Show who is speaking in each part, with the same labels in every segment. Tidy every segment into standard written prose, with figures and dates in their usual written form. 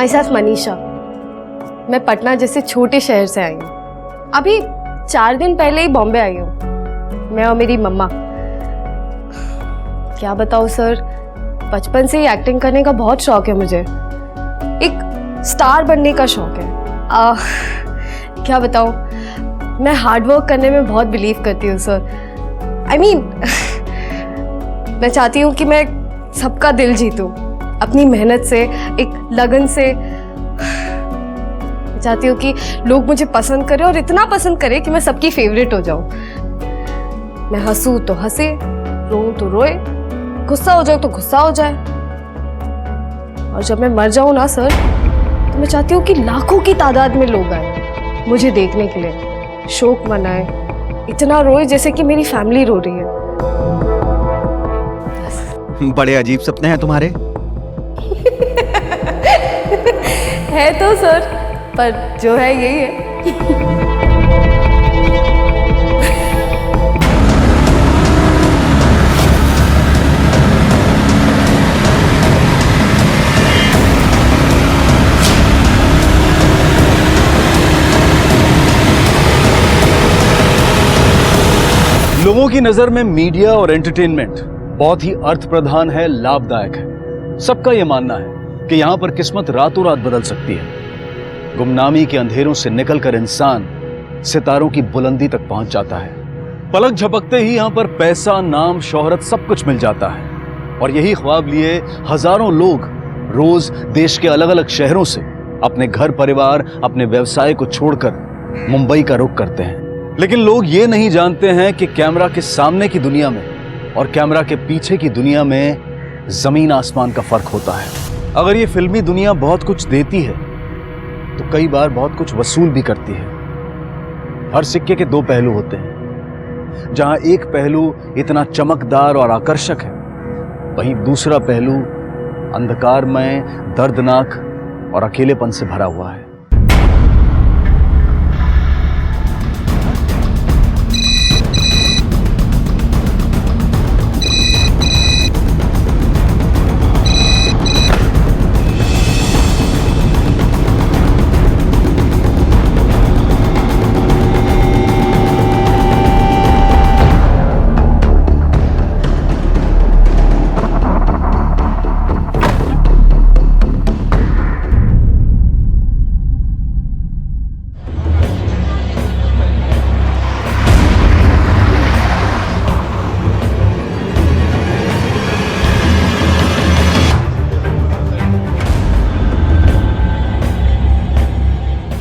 Speaker 1: My self Manisha. मैं पटना जैसे छोटे शहर से आई हूँ। अभी 4 दिन पहले ही बॉम्बे आई हूँ, मैं और मेरी मम्मा। क्या बताऊँ सर, बचपन से ही एक्टिंग करने का बहुत शौक है मुझे। एक स्टार बनने का शौक है। क्या बताऊँ, मैं हार्ड वर्क करने में बहुत बिलीव करती हूँ सर। I mean, मैं चाहती हूँ कि मैं सबका दिल जीतूँ अपनी मेहनत से, एक लगन से। मैं चाहती हूँ कि लोग मुझे पसंद करें और इतना पसंद करें कि मैं सबकी फेवरेट हो जाऊँ। मैं हंसूँ तो हंसे, रोऊँ तो रोए, गुस्सा हो जाऊँ तो गुस्सा हो जाए। और जब मैं मर जाऊँ ना सर, तो मैं चाहती हूँ कि लाखों की तादाद में लोग आए मुझे देखने के लिए, शोक मनाए, इतना रोए जैसे कि मेरी फैमिली रो रही है।
Speaker 2: बड़े अजीब सपने हैं तुम्हारे।
Speaker 1: है तो सर, पर जो है यही है।
Speaker 3: लोगों की नजर में मीडिया और एंटरटेनमेंट बहुत ही अर्थ प्रधान है, लाभदायक है। सबका यह मानना है कि यहां पर किस्मत रातों रात बदल सकती है। गुमनामी के अंधेरों से निकलकर इंसान सितारों की बुलंदी तक पहुंच जाता है। पलक झपकते ही यहां पर पैसा, नाम, शोहरत सब कुछ मिल जाता है। और यही ख्वाब लिए हजारों लोग रोज देश के अलग अलग शहरों से अपने घर परिवार, अपने व्यवसाय को छोड़कर मुंबई का रुख करते हैं। लेकिन लोग ये नहीं जानते हैं कि कैमरा के सामने की दुनिया में और कैमरा के पीछे की दुनिया में जमीन आसमान का फर्क होता है। अगर ये फिल्मी दुनिया बहुत कुछ देती है तो कई बार बहुत कुछ वसूल भी करती है। हर सिक्के के 2 पहलू होते हैं। जहां एक पहलू इतना चमकदार और आकर्षक है, वहीं दूसरा पहलू अंधकारमय, दर्दनाक और अकेलेपन से भरा हुआ है।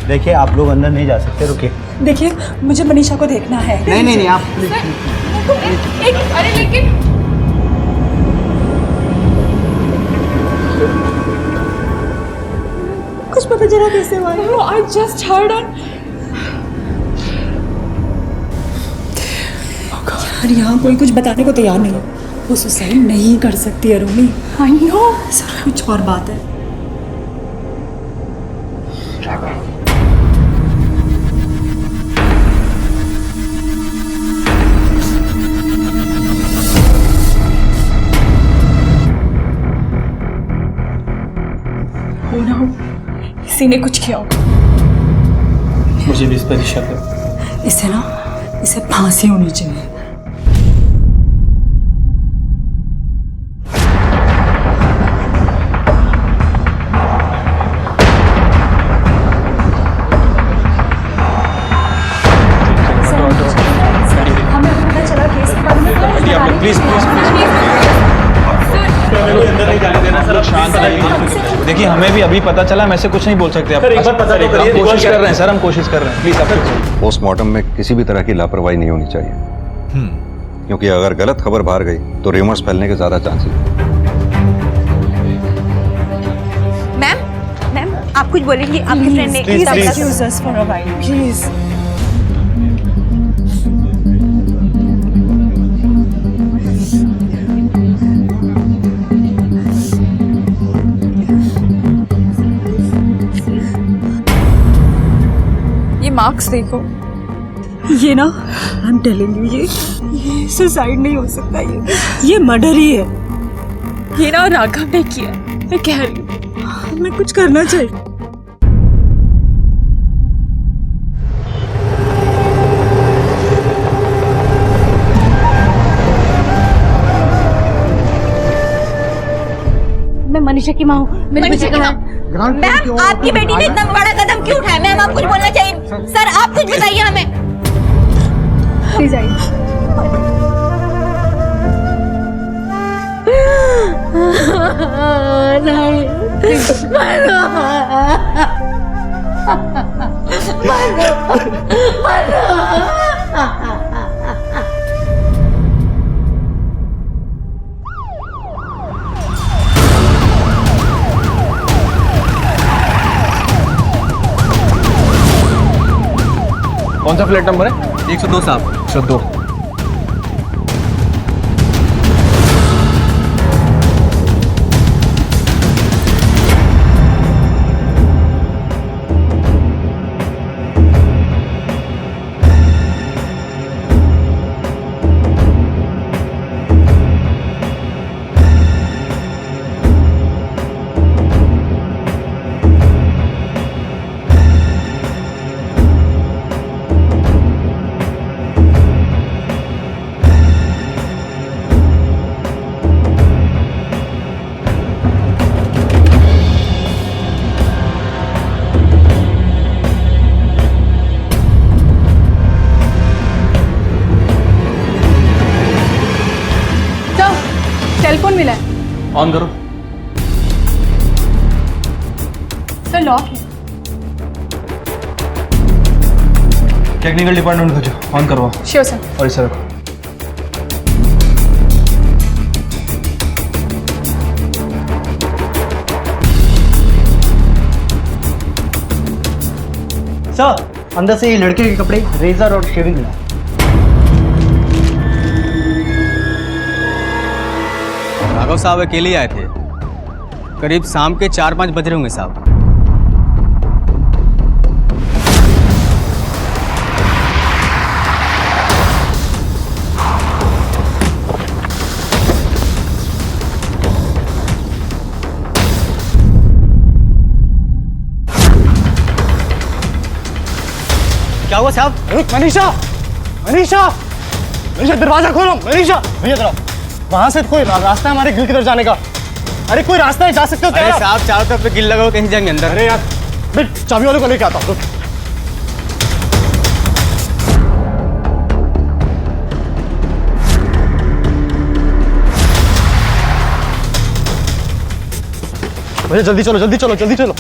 Speaker 4: देखिए, आप लोग अंदर नहीं जा सकते, रुकिए।
Speaker 5: देखिए, मुझे मनीषा को देखना है।
Speaker 4: नहीं, आप
Speaker 1: अरे लेकिन
Speaker 5: कुछ पता चला कैसे हुआ? I just heard it. यार, यहाँ कोई कुछ बताने को तैयार नहीं है। वो सुसाइड नहीं कर सकती अरुणी। I know. सर, कुछ और बात है। किसी ने कुछ किया होगा।
Speaker 4: मुझे भी इस पर शक है।
Speaker 5: इसे फांसी होनी चाहिए। हमें पता चला केस के बारे में।
Speaker 4: प्लीज अंदर नहीं जाने देना सर। शांत रहिए। देखिए, हमें भी अभी पता चला, हम ऐसे कुछ नहीं बोल सकते। आप कोशिश कर रहे हैं सर, हम कोशिश कर रहे हैं। प्लीज आप
Speaker 6: पोस्टमार्टम में किसी भी तरह की लापरवाही नहीं होनी चाहिए, क्योंकि अगर गलत खबर बाहर गई तो र्यूमर्स फैलने के ज्यादा चांसेस हैं।
Speaker 7: मैम आप कुछ बोलेंगी? आपकी फ्रेंड ने
Speaker 5: Excuse us for a while, please.
Speaker 7: Marks देखो।
Speaker 5: ये ना, आई एम टेलिंग यू, ये सुसाइड नहीं हो सकता, ये मर्डर ही है।
Speaker 7: ये ना राघव ने किया, मैं कह रही हूँ।
Speaker 5: तुम्हें कुछ करना चाहिए।
Speaker 7: मैं मनीषा की माँ हूँ। मनीषा की माँ। मैम, आपकी बेटी ने इतना बड़ा कदम क्यों उठाया? मैम, आप कुछ बोलना चाहिए। सर, आप कुछ बताइए हमें। प्लीज आइए।
Speaker 4: कौन सा फ्लैट नंबर है? 102 साहब। 102।
Speaker 5: टेलीफोन मिला है।
Speaker 4: ऑन करो।
Speaker 5: सर लॉक है।
Speaker 4: टेक्निकल डिपार्टमेंट भेजो, ऑन करवाओ।
Speaker 5: Sure sir.
Speaker 4: और इसे रखो।
Speaker 8: सर, अंदर से ये लड़के के कपड़े, रेजर और शेविंग मिला।
Speaker 9: राघव साहब अकेले आए थे। करीब शाम के 4-5 बज रहे होंगे साहब। क्या हुआ साहब?
Speaker 8: मनीषा, मनीषा, मनीषा दरवाजा खोलो। मनीषा, भैया जरा वहां से कोई रास्ता है हमारे गिल की तरफ जाने का? अरे कोई रास्ता है, जा सकते हो?
Speaker 9: अरे साहब, चारों तरफ पे गिल लगा हो, कहीं जाएंगे अंदर।
Speaker 8: अरे यार, मैं चाबी वाले को लेके आता हूँ। भैया जल्दी चलो, जल्दी चलो, जल्दी चलो।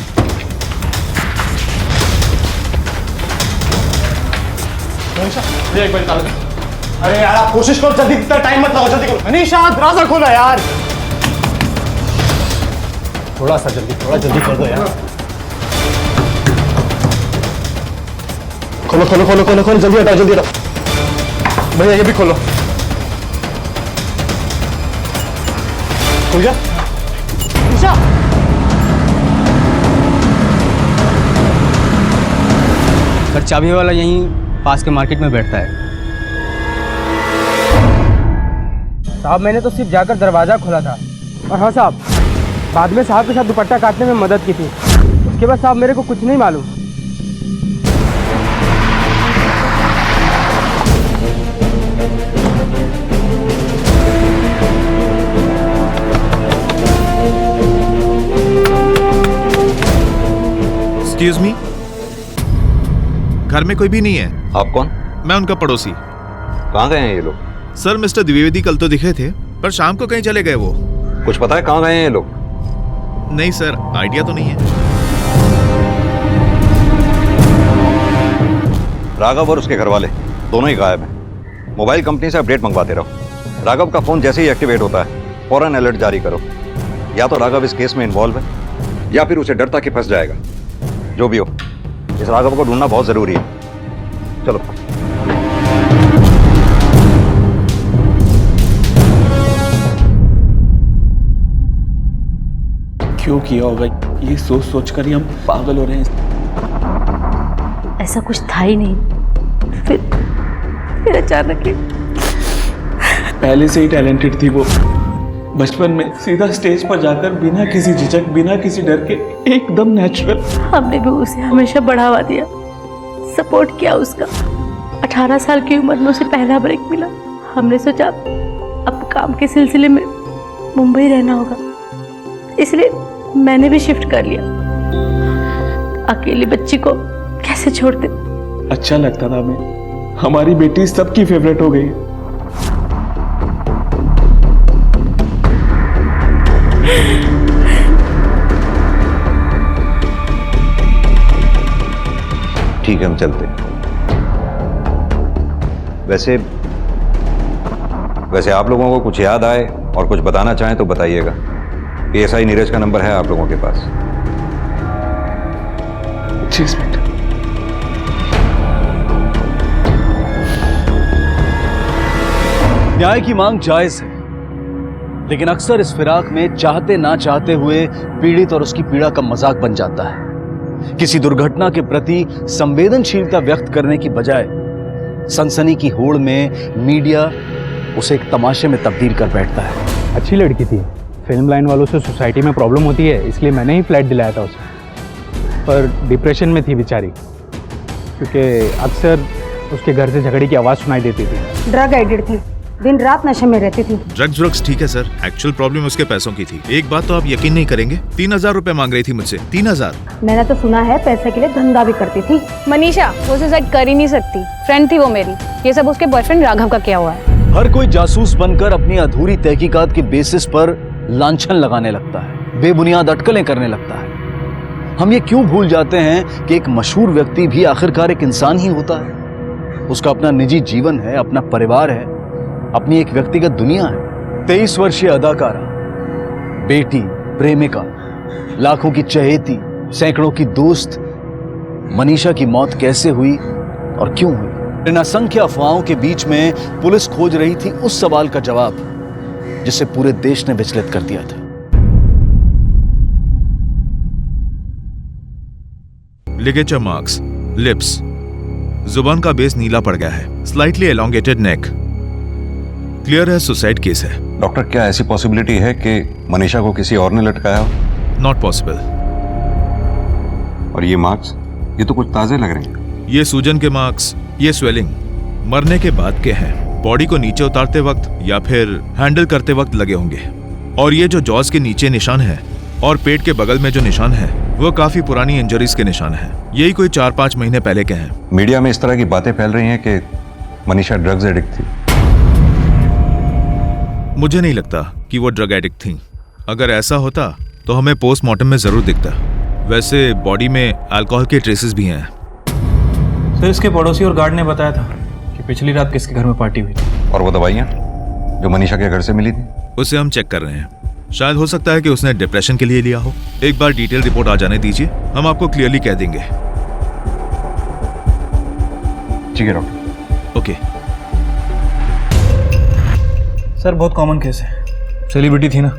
Speaker 8: मनीषा, भैया एक बार निकालो। अरे यार, आप कोशिश करो जल्दी, इतना टाइम मत लगाओ, जल्दी करो। मनीषा, दरवाजा खोलो यार। थोड़ा सा जल्दी, थोड़ा जल्दी कर दो यार। खोलो खोलो खोलो खोलो खोलो, जल्दी हटाओ, जल्दी हटाओ। भैया ये भी खोलो। खुल गया? मनीषा,
Speaker 9: सर चाबी वाला यहीं पास के मार्केट में बैठता है।
Speaker 10: साहब, मैंने तो सिर्फ जाकर दरवाज़ा खोला था। और हाँ साहब, बाद में साहब के साथ दुपट्टा काटने में मदद की थी। उसके बाद साहब मेरे को कुछ नहीं मालूम।
Speaker 11: एक्सक्यूज मी, घर में कोई भी नहीं है।
Speaker 6: आप कौन?
Speaker 11: मैं उनका पड़ोसी।
Speaker 6: कहाँ गए हैं ये लोग?
Speaker 11: सर, मिस्टर द्विवेदी कल तो दिखे थे, पर शाम को कहीं चले गए वो।
Speaker 6: कुछ पता है कहाँ गए हैं ये लोग?
Speaker 11: नहीं सर, आइडिया तो नहीं है।
Speaker 6: राघव और उसके घर वाले दोनों ही गायब हैं। मोबाइल कंपनी से अपडेट मंगवाते रहो। राघव का फोन जैसे ही एक्टिवेट होता है फौरन अलर्ट जारी करो। या तो राघव इस केस में इन्वॉल्व है या फिर उसे डर था कि फंस जाएगा। जो भी हो, इस राघव को ढूंढना बहुत जरूरी है। चलो।
Speaker 4: क्यों किया होगा ये सोच सोच कर ही हम पागल हो रहे हैं।
Speaker 7: ऐसा कुछ था ही नहीं, फिर अचानक ही।
Speaker 4: पहले से ही टैलेंटेड थी वो, बचपन में सीधा स्टेज पर जाकर बिना किसी झिझक, बिना किसी डर के एकदम नेचुरल।
Speaker 7: हमने भी उसे हमेशा बढ़ावा दिया, सपोर्ट किया उसका। 18 साल की उम्र में उसे पहला ब्रेक मिला। हमने सोचा अब काम के सिलसिले में मुंबई रहना होगा, इसलिए मैंने भी शिफ्ट कर लिया। अकेली बच्ची को कैसे छोड़ते।
Speaker 4: अच्छा लगता था हमें, हमारी बेटी सबकी फेवरेट हो गई है।
Speaker 6: ठीक है, हम चलते हैं। वैसे आप लोगों को कुछ याद आए और कुछ बताना चाहें तो बताइएगा। PSI नीरज का नंबर है आप लोगों के पास।
Speaker 4: जी इंस्पेक्टर।
Speaker 3: न्याय की मांग जायज है, लेकिन अक्सर इस फिराक में चाहते ना चाहते हुए पीड़ित और उसकी पीड़ा का मजाक बन जाता है। किसी दुर्घटना के प्रति संवेदनशीलता व्यक्त करने की बजाय सनसनी की होड़ में मीडिया उसे एक तमाशे में तब्दील कर बैठता है।
Speaker 10: अच्छी लड़की थी, फिल्म लाइन वालों से सोसाइटी में प्रॉब्लम होती है, इसलिए मैंने ही फ्लैट दिलाया था उसे। पर डिप्रेशन में थी बेचारी, क्योंकि अक्सर उसके घर से झगड़े की आवाज़ सुनाई देती थी।
Speaker 5: ड्रग एडिक्ट थी, दिन रात नशे में रहती थी।
Speaker 11: ड्रग्स ठीक है सर, एक्चुअल प्रॉब्लम उसके पैसों की थी। एक बात तो आप यकीन नहीं करेंगे, 3000 रुपए मांग रही थी मुझसे। 3000।
Speaker 5: मैंने तो सुना है पैसे के लिए धंधा भी करती थी।
Speaker 1: मनीषा वो सुसाइड कर ही नहीं सकती, फ्रेंड थी वो मेरी। ये सब उसके बॉयफ्रेंड राघव का किया हुआ है।
Speaker 3: हर कोई जासूस बनकर अपनी अधूरी तहकीकात के बेसिस पर लांछन लगाने लगता है, बेबुनियाद अटकलें करने लगता है। हम ये क्यों भूल जाते हैं कि एक मशहूर व्यक्ति भी आखिरकार एक इंसान ही होता है। उसका अपना निजी जीवन है, अपना परिवार है, अपनी एक व्यक्तिगत दुनिया है। 23 वर्षीय अदाकारा, बेटी, प्रेमिका, लाखों की चहेती, सैकड़ों की दोस्त मनीषा की मौत कैसे हुई और क्यों हुई? इन असंख्य अफवाहों के बीच में पुलिस खोज रही थी उस सवाल का जवाब जिसे पूरे देश ने विचलित कर दिया था।
Speaker 11: लिगेचर मार्क्स, लिप्स, जुबान का बेस नीला पड़ गया है, स्लाइटली एलोंगेटेड नेक। क्लियर है सुसाइड केस है।
Speaker 6: डॉक्टर, क्या ऐसी पॉसिबिलिटी है कि मनीषा को किसी और ने लटकाया हो?
Speaker 11: Not possible.
Speaker 6: और ये मार्क्स, ये तो कुछ ताजे लग रहे हैं।
Speaker 11: ये सूजन के मार्क्स, ये स्वेलिंग मरने के बाद के हैं। बॉडी को नीचे उतारते वक्त या फिर हैंडल करते वक्त लगे होंगे। और ये जो जॉज के नीचे निशान है और पेट के बगल में जो निशान है वो काफी पुरानी इंजरीज के निशान हैं। यही कोई 4-5 महीने पहले के हैं।
Speaker 6: मीडिया में इस तरह की बातें फैल रही हैं कि मनीषा ड्रग्स एडिक्ट थी।
Speaker 11: मुझे नहीं लगता कि वो ड्रग एडिक्ट थी। अगर ऐसा होता तो हमें पोस्टमार्टम में जरूर दिखता। वैसे बॉडी में अल्कोहल के ट्रेसेस भी हैं।
Speaker 4: सर इसके पड़ोसी और गार्ड ने बताया था कि पिछली रात किसके घर में पार्टी हुई थी।
Speaker 6: और वो दवाइयाँ जो मनीषा के घर से मिली थी,
Speaker 11: उसे हम चेक कर रहे हैं। शायद हो सकता है कि उसने डिप्रेशन के लिए लिया हो। एक बार डिटेल रिपोर्ट आ जाने दीजिए, हम आपको क्लियरली कह देंगे।
Speaker 6: ठीक है डॉक्टर।
Speaker 11: ओके।
Speaker 4: सर बहुत कॉमन केस है, सेलिब्रिटी थी ना,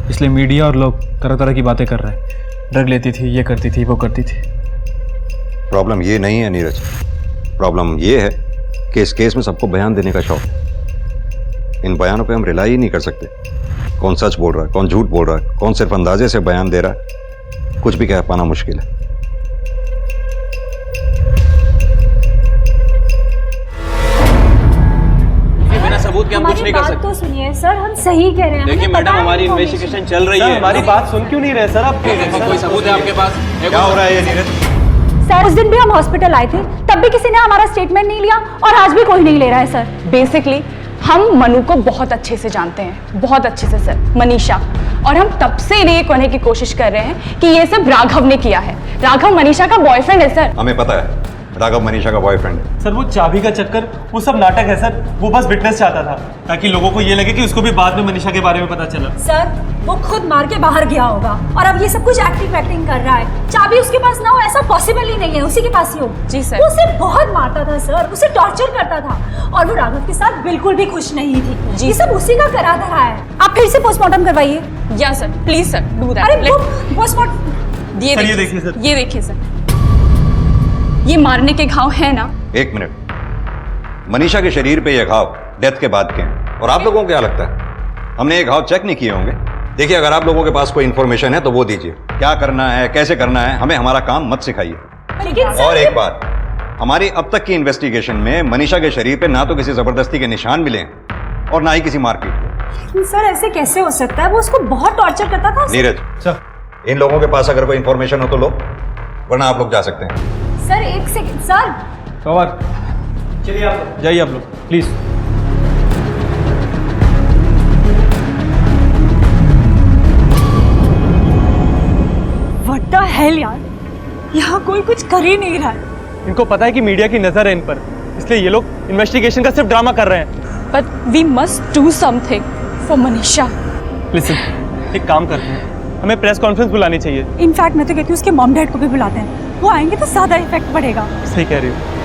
Speaker 4: इसलिए मीडिया और लोग तरह तरह की बातें कर रहे हैं। ड्रग लेती थी, ये करती थी, वो करती थी।
Speaker 6: प्रॉब्लम ये नहीं है नीरज, प्रॉब्लम ये है कि इस केस में सबको बयान देने का शौक। इन बयानों पे हम रिलाई ही नहीं कर सकते। कौन सच बोल रहा है, कौन झूठ बोल रहा है, कौन सिर्फ अंदाजे से बयान दे रहा है, कुछ भी कह पाना मुश्किल है।
Speaker 9: बिना सबूत के हम कुछ नहीं कर सकते।
Speaker 5: तो सुनिए सर, हम सही कह रहे हैं।
Speaker 9: देखिए मैडम, हमारी इन्वेस्टिगेशन चल रही है।
Speaker 8: हमारी बात सुन क्यों नहीं रहे सर आप?
Speaker 9: कोई सबूत है आपके पास?
Speaker 6: क्या हो रहा है ये नीरज?
Speaker 5: सर उस दिन भी हम हॉस्पिटल आए थे, तब भी किसी ने हमारा स्टेटमेंट नहीं लिया और आज भी कोई नहीं ले रहा है सर।
Speaker 7: बेसिकली हम मनु को बहुत अच्छे से जानते हैं, बहुत अच्छे से सर, मनीषा। और हम तब से ये कहने की कोशिश कर रहे हैं कि ये सब राघव ने किया है। राघव मनीषा का बॉयफ्रेंड है सर।
Speaker 6: हमें पता है राघव मनीषा का बॉयफ्रेंड है।
Speaker 8: सर वो चाबी का चक्कर, वो सब नाटक है सर। वो बस विटनेस चाहता था ताकि लोगों को ये लगे कि उसको भी बाद में मनीषा के बारे में पता चला।
Speaker 5: सर वो खुद मार के बाहर गया होगा और अब ये सब कुछ एक्टिंग कर रहा है। चाबी उसके पास ना हो ऐसा पॉसिबल ही नहीं है, उसी के पास ही हो।
Speaker 7: जी सर।
Speaker 5: वो उसे बहुत मारता था सर, उसे टॉर्चर करता था और वो राघव के साथ बिल्कुल भी खुश नहीं थी।
Speaker 7: जी
Speaker 5: ये सब उसी का करा धरा है। आप फिर से पोस्टमार्टम करवाइए।
Speaker 7: या sir please sir, do that.
Speaker 5: अरे पोस्टमार्टम
Speaker 7: ये देखिए सर, ये देखिए सर, ये मारने के घाव है ना?
Speaker 6: एक मिनट, मनीषा के शरीर पे ये घाव डेथ के बाद के हैं और आप लोगों को क्या लगता है हमने एक घाव चेक नहीं किए होंगे। देखिए, अगर आप लोगों के पास कोई इन्फॉर्मेशन है तो वो दीजिए। क्या करना है, कैसे करना है, हमें हमारा काम मत सिखाइए।
Speaker 5: लेकिन सर
Speaker 6: और एक बात, हमारी अब तक की इन्वेस्टिगेशन में मनीषा के शरीर पे ना तो किसी जबरदस्ती के निशान मिले हैं और ना ही किसी मारपीट के।
Speaker 5: लेकिन सर ऐसे कैसे हो सकता है? वो उसको बहुत टॉर्चर करता था।
Speaker 6: नीरज
Speaker 4: सर,
Speaker 6: इन लोगों के पास अगर कोई इन्फॉर्मेशन हो तो लो, वरना आप लोग जा सकते हैं।
Speaker 5: सर एक सेकंड सर।
Speaker 4: पवार, चलिए आप जाइए, आप लोग प्लीज।
Speaker 5: व्हाट द हेल यार, यहाँ कोई कुछ कर ही नहीं रहा है।
Speaker 8: इनको पता है कि मीडिया की नजर है इन पर, इसलिए ये लोग इन्वेस्टिगेशन का सिर्फ ड्रामा कर रहे हैं।
Speaker 5: But we must do something for Manisha.
Speaker 8: Listen, एक काम करते हैं, हमें प्रेस कॉन्फ्रेंस बुलानी चाहिए।
Speaker 5: इनफैक्ट मैं तो कहती हूँ उसके मॉम डैड को भी बुलाते हैं, वो आएंगे तो ज्यादा इफेक्ट पड़ेगा।
Speaker 8: सही कह रही हो।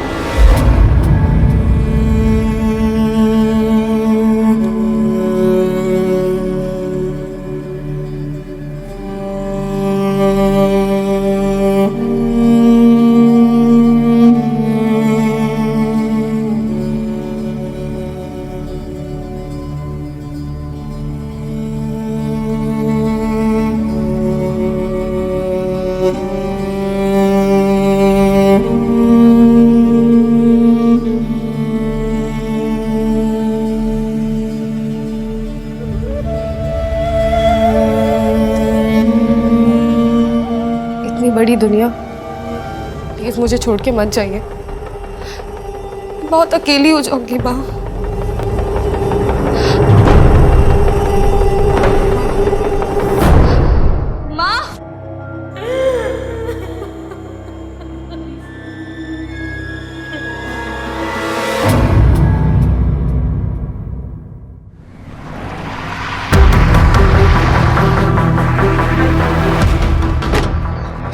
Speaker 1: बड़ी दुनिया, प्लीज मुझे छोड़ के मत जाइए, बहुत अकेली हो जाऊंगी माँ। माँ,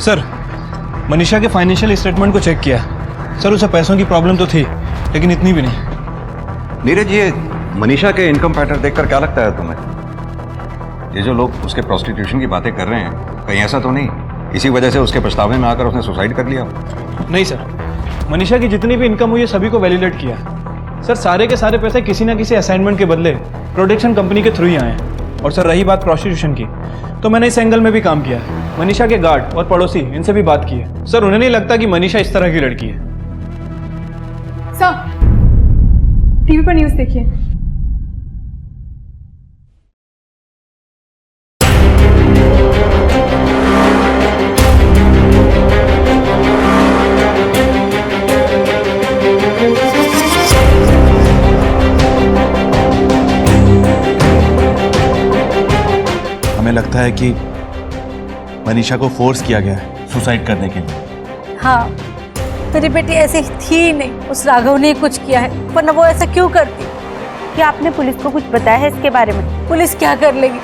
Speaker 4: सर, मनीषा के फाइनेंशियल स्टेटमेंट को चेक किया। सर, उसे पैसों की प्रॉब्लम तो थी, लेकिन इतनी भी नहीं।
Speaker 6: नीरज, ये मनीषा के इनकम पैटर्न देखकर क्या लगता है तुम्हें? ये जो लोग उसके प्रोस्टिट्यूशन की बातें कर रहे हैं, कहीं ऐसा तो नहीं इसी वजह से उसके पछतावे में आकर उसने सुसाइड कर लिया?
Speaker 4: नहीं सर, मनीषा की जितनी भी इनकम हुई है सभी को वैलिडेट किया। सर, सारे के सारे पैसे किसी ना किसी असाइनमेंट के बदले प्रोडक्शन कंपनी के थ्रू ही आए हैं। और सर, रही बात प्रोस्टिट्यूशन की, तो मैंने इस एंगल में भी काम किया है। मनीषा के गार्ड और पड़ोसी, इनसे भी बात की है। सर, उन्हें नहीं लगता कि मनीषा इस तरह की लड़की है।
Speaker 1: सर, टीवी पर न्यूज़ देखिए।
Speaker 11: हमें लगता है कि मनीषा को फोर्स किया गया है सुसाइड करने के लिए।
Speaker 7: हाँ, मेरी बेटी ऐसी थी ही नहीं, उस राघव ने कुछ किया है, वरना वो ऐसा क्यों करती? क्या आपने पुलिस को कुछ बताया है इसके बारे में? पुलिस क्या कर लेगी?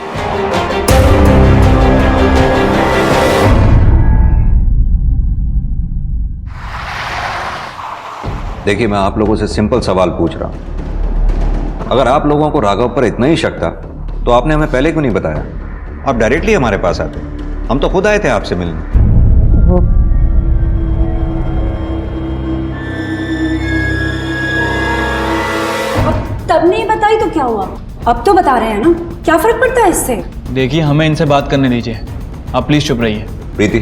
Speaker 6: देखिए, मैं आप लोगों से सिंपल सवाल पूछ रहा हूं। अगर आप लोगों को राघव पर इतना ही शक था तो आपने हमें पहले क्यों नहीं बताया? आप डायरेक्टली हमारे पास आते, हम तो खुद आए थे आपसे मिलने।
Speaker 7: वो
Speaker 5: तब नहीं बताई तो क्या हुआ, अब तो बता रहे हैं ना, क्या फर्क पड़ता है इससे?
Speaker 4: देखिए, हमें इनसे बात करने दीजिए, आप प्लीज चुप रहिए।
Speaker 6: प्रीति,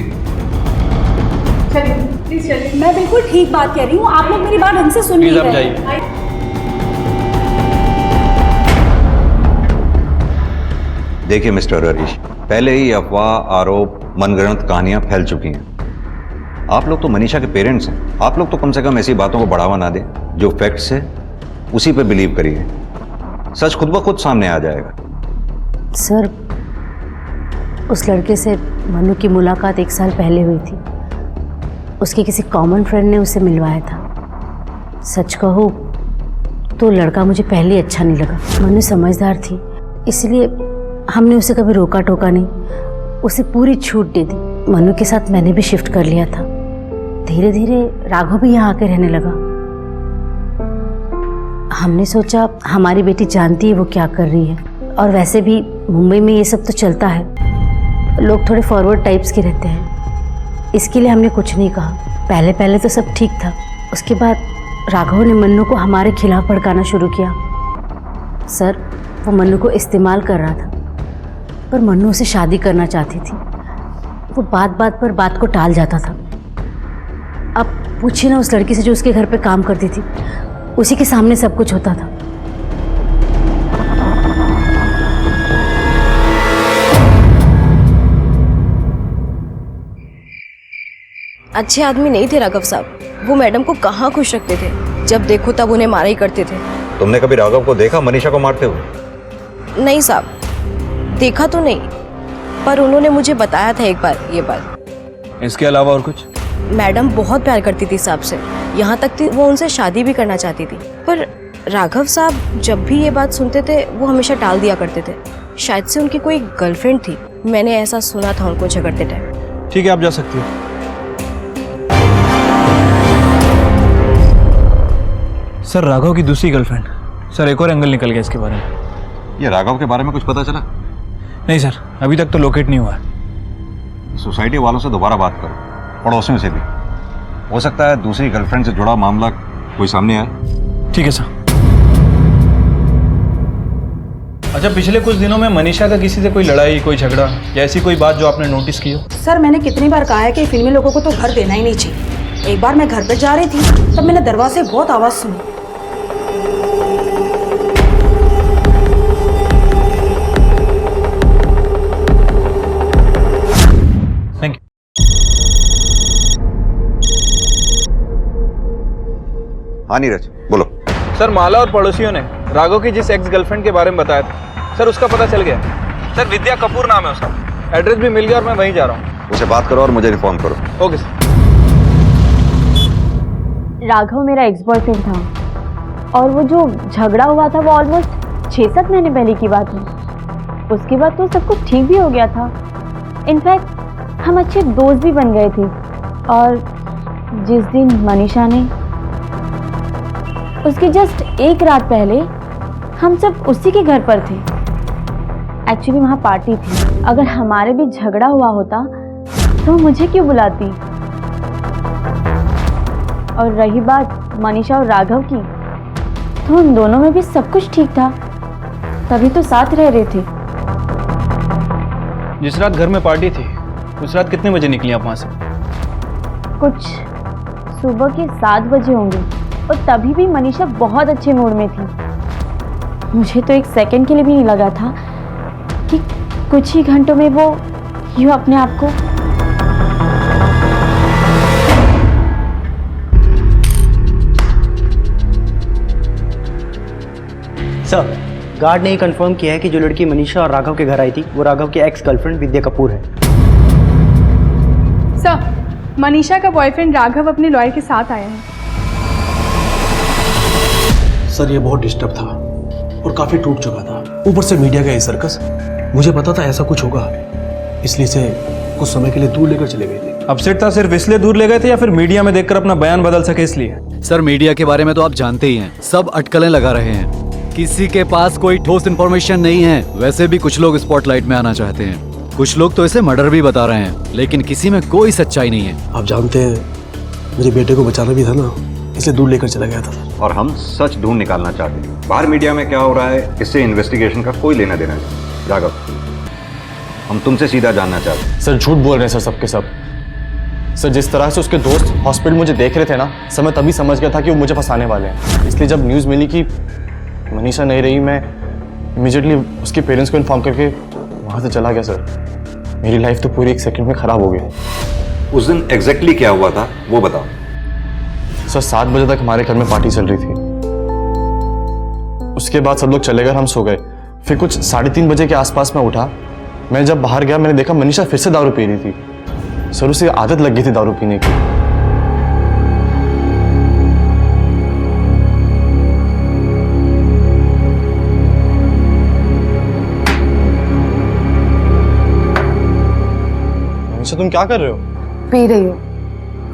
Speaker 5: मैं बिल्कुल ठीक बात कह रही हूँ, आप लोग मेरी बात ढंग से सुन नहीं
Speaker 4: प्लीज आप
Speaker 5: रहे।
Speaker 4: जाइए।
Speaker 6: देखिए मिस्टर हरीश, पहले ही अफवाह, आरोप, मनगढ़ंत कहानियां फैल चुकी हैं। आप लोग तो मनीषा के पेरेंट्स हैं, आप लोग तो कम से कम ऐसी बातों को बढ़ावा ना दें। जो फैक्ट्स है उसी पे बिलीव करिए, सच खुद ब खुद सामने आ जाएगा।
Speaker 7: सर, उस लड़के से मनु की मुलाकात 1 साल पहले हुई थी। उसके किसी कॉमन फ्रेंड ने उसे मिलवाया था। सच कहूँ तो लड़का मुझे पहले अच्छा नहीं लगा। मनु समझदार थी, इसलिए हमने उसे कभी रोका टोका नहीं, उसे पूरी छूट दे दी। मनु के साथ मैंने भी शिफ्ट कर लिया था। धीरे धीरे राघव भी यहाँ आके रहने लगा। हमने सोचा हमारी बेटी जानती है वो क्या कर रही है, और वैसे भी मुंबई में ये सब तो चलता है, लोग थोड़े फॉरवर्ड टाइप्स के रहते हैं, इसके लिए हमने कुछ नहीं कहा। पहले पहले तो सब ठीक था, उसके बाद राघव ने मन्नू को हमारे खिलाफ भड़काना शुरू किया। सर, वो मन्नू को इस्तेमाल कर रहा था, पर मन्नू उसे शादी करना चाहती थी। वो बात बात पर बात को टाल जाता था। अब पूछिए ना उस लड़की से जो उसके घर पे काम करती थी, उसी के सामने सब कुछ होता था।
Speaker 1: अच्छे आदमी नहीं थे राघव साहब। वो मैडम को कहाँ खुश रखते थे, जब देखो तब उन्हें मारा ही करते थे।
Speaker 6: तुमने कभी राघव को देखा मनीषा को मारते हुए?
Speaker 1: नहीं साहब, देखा तो नहीं, पर उन्होंने मुझे बताया था एक बार ये बात।
Speaker 4: इसके अलावा और कुछ?
Speaker 1: मैडम बहुत प्यार करती थी साहब से, यहाँ तक कि वो उनसे शादी भी करना चाहती थी। पर राघव साहब जब भी ये बात सुनते थे वो हमेशा टाल दिया करते थे। शायद से उनकी कोई गर्लफ्रेंड थी, मैंने ऐसा सुना था उनको झगड़ते टाइम।
Speaker 4: ठीक है, आप जा सकती हो। सर, राघव की दूसरी गर्लफ्रेंड। सर, एक और एंगल निकल गया इसके बारे में।
Speaker 6: ये राघव के बारे में कुछ पता चला?
Speaker 4: नहीं सर, अभी तक तो लोकेट नहीं हुआ।
Speaker 6: सोसाइटी वालों से दोबारा बात करो, पड़ोसियों से भी। हो सकता है दूसरी गर्लफ्रेंड से जुड़ा मामला कोई सामने आए।
Speaker 4: ठीक है सर। अच्छा, पिछले कुछ दिनों में मनीषा का किसी से कोई लड़ाई, कोई झगड़ा या ऐसी कोई बात जो आपने नोटिस की हो?
Speaker 5: सर, मैंने कितनी बार कहा है कि फिल्मी लोगों को तो घर देना ही नहीं चाहिए। एक बार मैं घर पे जा रही थी, तब मैंने दरवाजे बहुत आवाज सुनी।
Speaker 4: Thank you.
Speaker 6: हाँ नीरज, बोलो।
Speaker 4: सर, माला और पड़ोसियों ने राघव की जिस एक्स गर्लफ्रेंड के बारे में बताया था, सर उसका पता चल गया। सर, विद्या कपूर नाम है उसका। एड्रेस भी मिल गया और मैं वहीं जा रहा हूँ।
Speaker 6: उसे बात करो और मुझे इन्फॉर्म करो।
Speaker 4: Okay sir.
Speaker 12: राघव मेरा एक्स बॉयफ्रेंड था और वो जो झगड़ा हुआ था वो ऑलमोस्ट 6-7 महीने पहले की बात है। उसके बाद तो सब कुछ ठीक भी हो गया था। इनफैक्ट हम अच्छे दोस्त भी बन गए थे। और जिस दिन मनीषा ने, उसके जस्ट एक रात पहले हम सब उसी के घर पर थे। एक्चुअली वहाँ पार्टी थी। अगर हमारे भी झगड़ा हुआ होता तो मुझे क्यों बुलाती? और रही बात मनीषा और राघव की, तो उन दोनों में भी सब कुछ ठीक था, तभी तो साथ रह रहे थे।
Speaker 4: जिस रात घर में पार्टी थी, उस रात कितने बजे निकली आप वहाँ से?
Speaker 12: कुछ सुबह के 7 बजे होंगे, और तभी भी मनीषा बहुत अच्छे मूड में थी। मुझे तो एक सेकंड के लिए भी नहीं लगा था कि कुछ ही घंटों में वो यूँ अपने आप को।
Speaker 8: सर, गार्ड ने ये कंफर्म किया है कि जो लड़की मनीषा और राघव के घर आई थी वो राघव की एक्स गर्लफ्रेंड विद्या कपूर है।
Speaker 13: सर, मनीषा का बॉयफ्रेंड राघव अपने लॉयर के साथ आया है।
Speaker 14: सर, ये बहुत डिस्टर्ब था और काफी टूट चुका था। ऊपर से मीडिया का ये सर्कस, मुझे पता था ऐसा कुछ होगा, इसलिए से कुछ समय के लिए दूर लेकर चले गए थे।
Speaker 4: अपसेट था सिर्फ इसलिए दूर ले गए थे या फिर मीडिया में देखकर अपना बयान बदल सके इसलिए?
Speaker 9: सर, मीडिया के बारे में तो आप जानते ही हैं, सब अटकलें लगा रहे हैं। किसी के पास कोई ठोस इन्फॉर्मेशन नहीं है। वैसे भी कुछ लोग स्पॉटलाइट में आना चाहते हैं, कुछ लोग तो इसे मर्डर भी बता रहे हैं, लेकिन किसी में कोई सच्चाई नहीं है।
Speaker 14: आप जानते हैं, मेरे बेटे को बचाना भी था ना, इसलिए दूर लेकर चला गया था।
Speaker 6: और हम सच ढूंढ निकालना चाहते हैं। बाहर मीडिया में क्या हो रहा है, इससे इन्वेस्टिगेशन का कोई लेना देना नहीं। राघव, हम तुमसे सीधा जानना चाहते हैं।
Speaker 8: सर, झूठ बोल रहे हैं सर सबके सब। सर, जिस तरह से उसके दोस्त हॉस्पिटल मुझे देख रहे थे ना, सर मैं तभी समझ गया था कि वो मुझे फंसाने वाले हैं। इसलिए जब न्यूज़ मिली कि मनीषा नहीं रही, मैं इमीडिएटली उसके पेरेंट्स को इन्फॉर्म करके वहाँ से चला गया। सर, मेरी लाइफ तो पूरी 1 सेकंड में ख़राब हो गई।
Speaker 6: उस दिन एग्जैक्टली क्या हुआ था वो बताओ।
Speaker 8: सर, 7 बजे तक हमारे घर में पार्टी चल रही थी। उसके बाद सब लोग चले गए, हम सो गए। फिर कुछ 3:30 बजे के आसपास मैं उठा। मैं जब बाहर गया, मैंने देखा मनीषा फिर से दारू पी रही थी। सर, उसे आदत लग गई थी दारू पीने की। मनीषा, तुम क्या कर रहे हो?
Speaker 1: पी रही हो,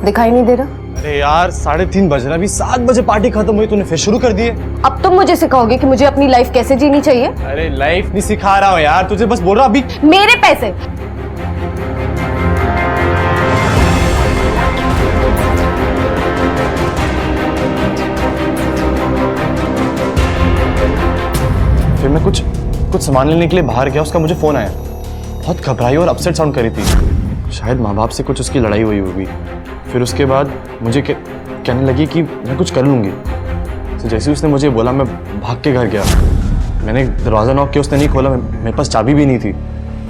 Speaker 1: दिखाई नहीं दे रहा?
Speaker 8: अरे यार, 3:30 बज रहा, अभी 7 बजे पार्टी खत्म हुई, तूने फिर शुरू कर दिए।
Speaker 1: अब तुम मुझे सिखाओगे कि मुझे अपनी लाइफ कैसे जीनी चाहिए?
Speaker 8: अरे लाइफ नहीं सिखा रहा हूँ यार, तुझे बस बोल रहा अभी।
Speaker 1: मेरे पैसे।
Speaker 8: फिर मैं कुछ कुछ सामान लेने के लिए बाहर गया, उसका मुझे फ़ोन आया। बहुत घबराई और अपसेट साउंड करी थी, शायद माँ बाप से कुछ उसकी लड़ाई हुई होगी। फिर उसके बाद मुझे कहने लगी कि मैं कुछ कर लूँगी। तो जैसे उसने मुझे बोला, मैं भाग के घर गया। मैंने दरवाज़ा नॉक किया, उसने नहीं खोला, मेरे पास चाबी भी नहीं थी।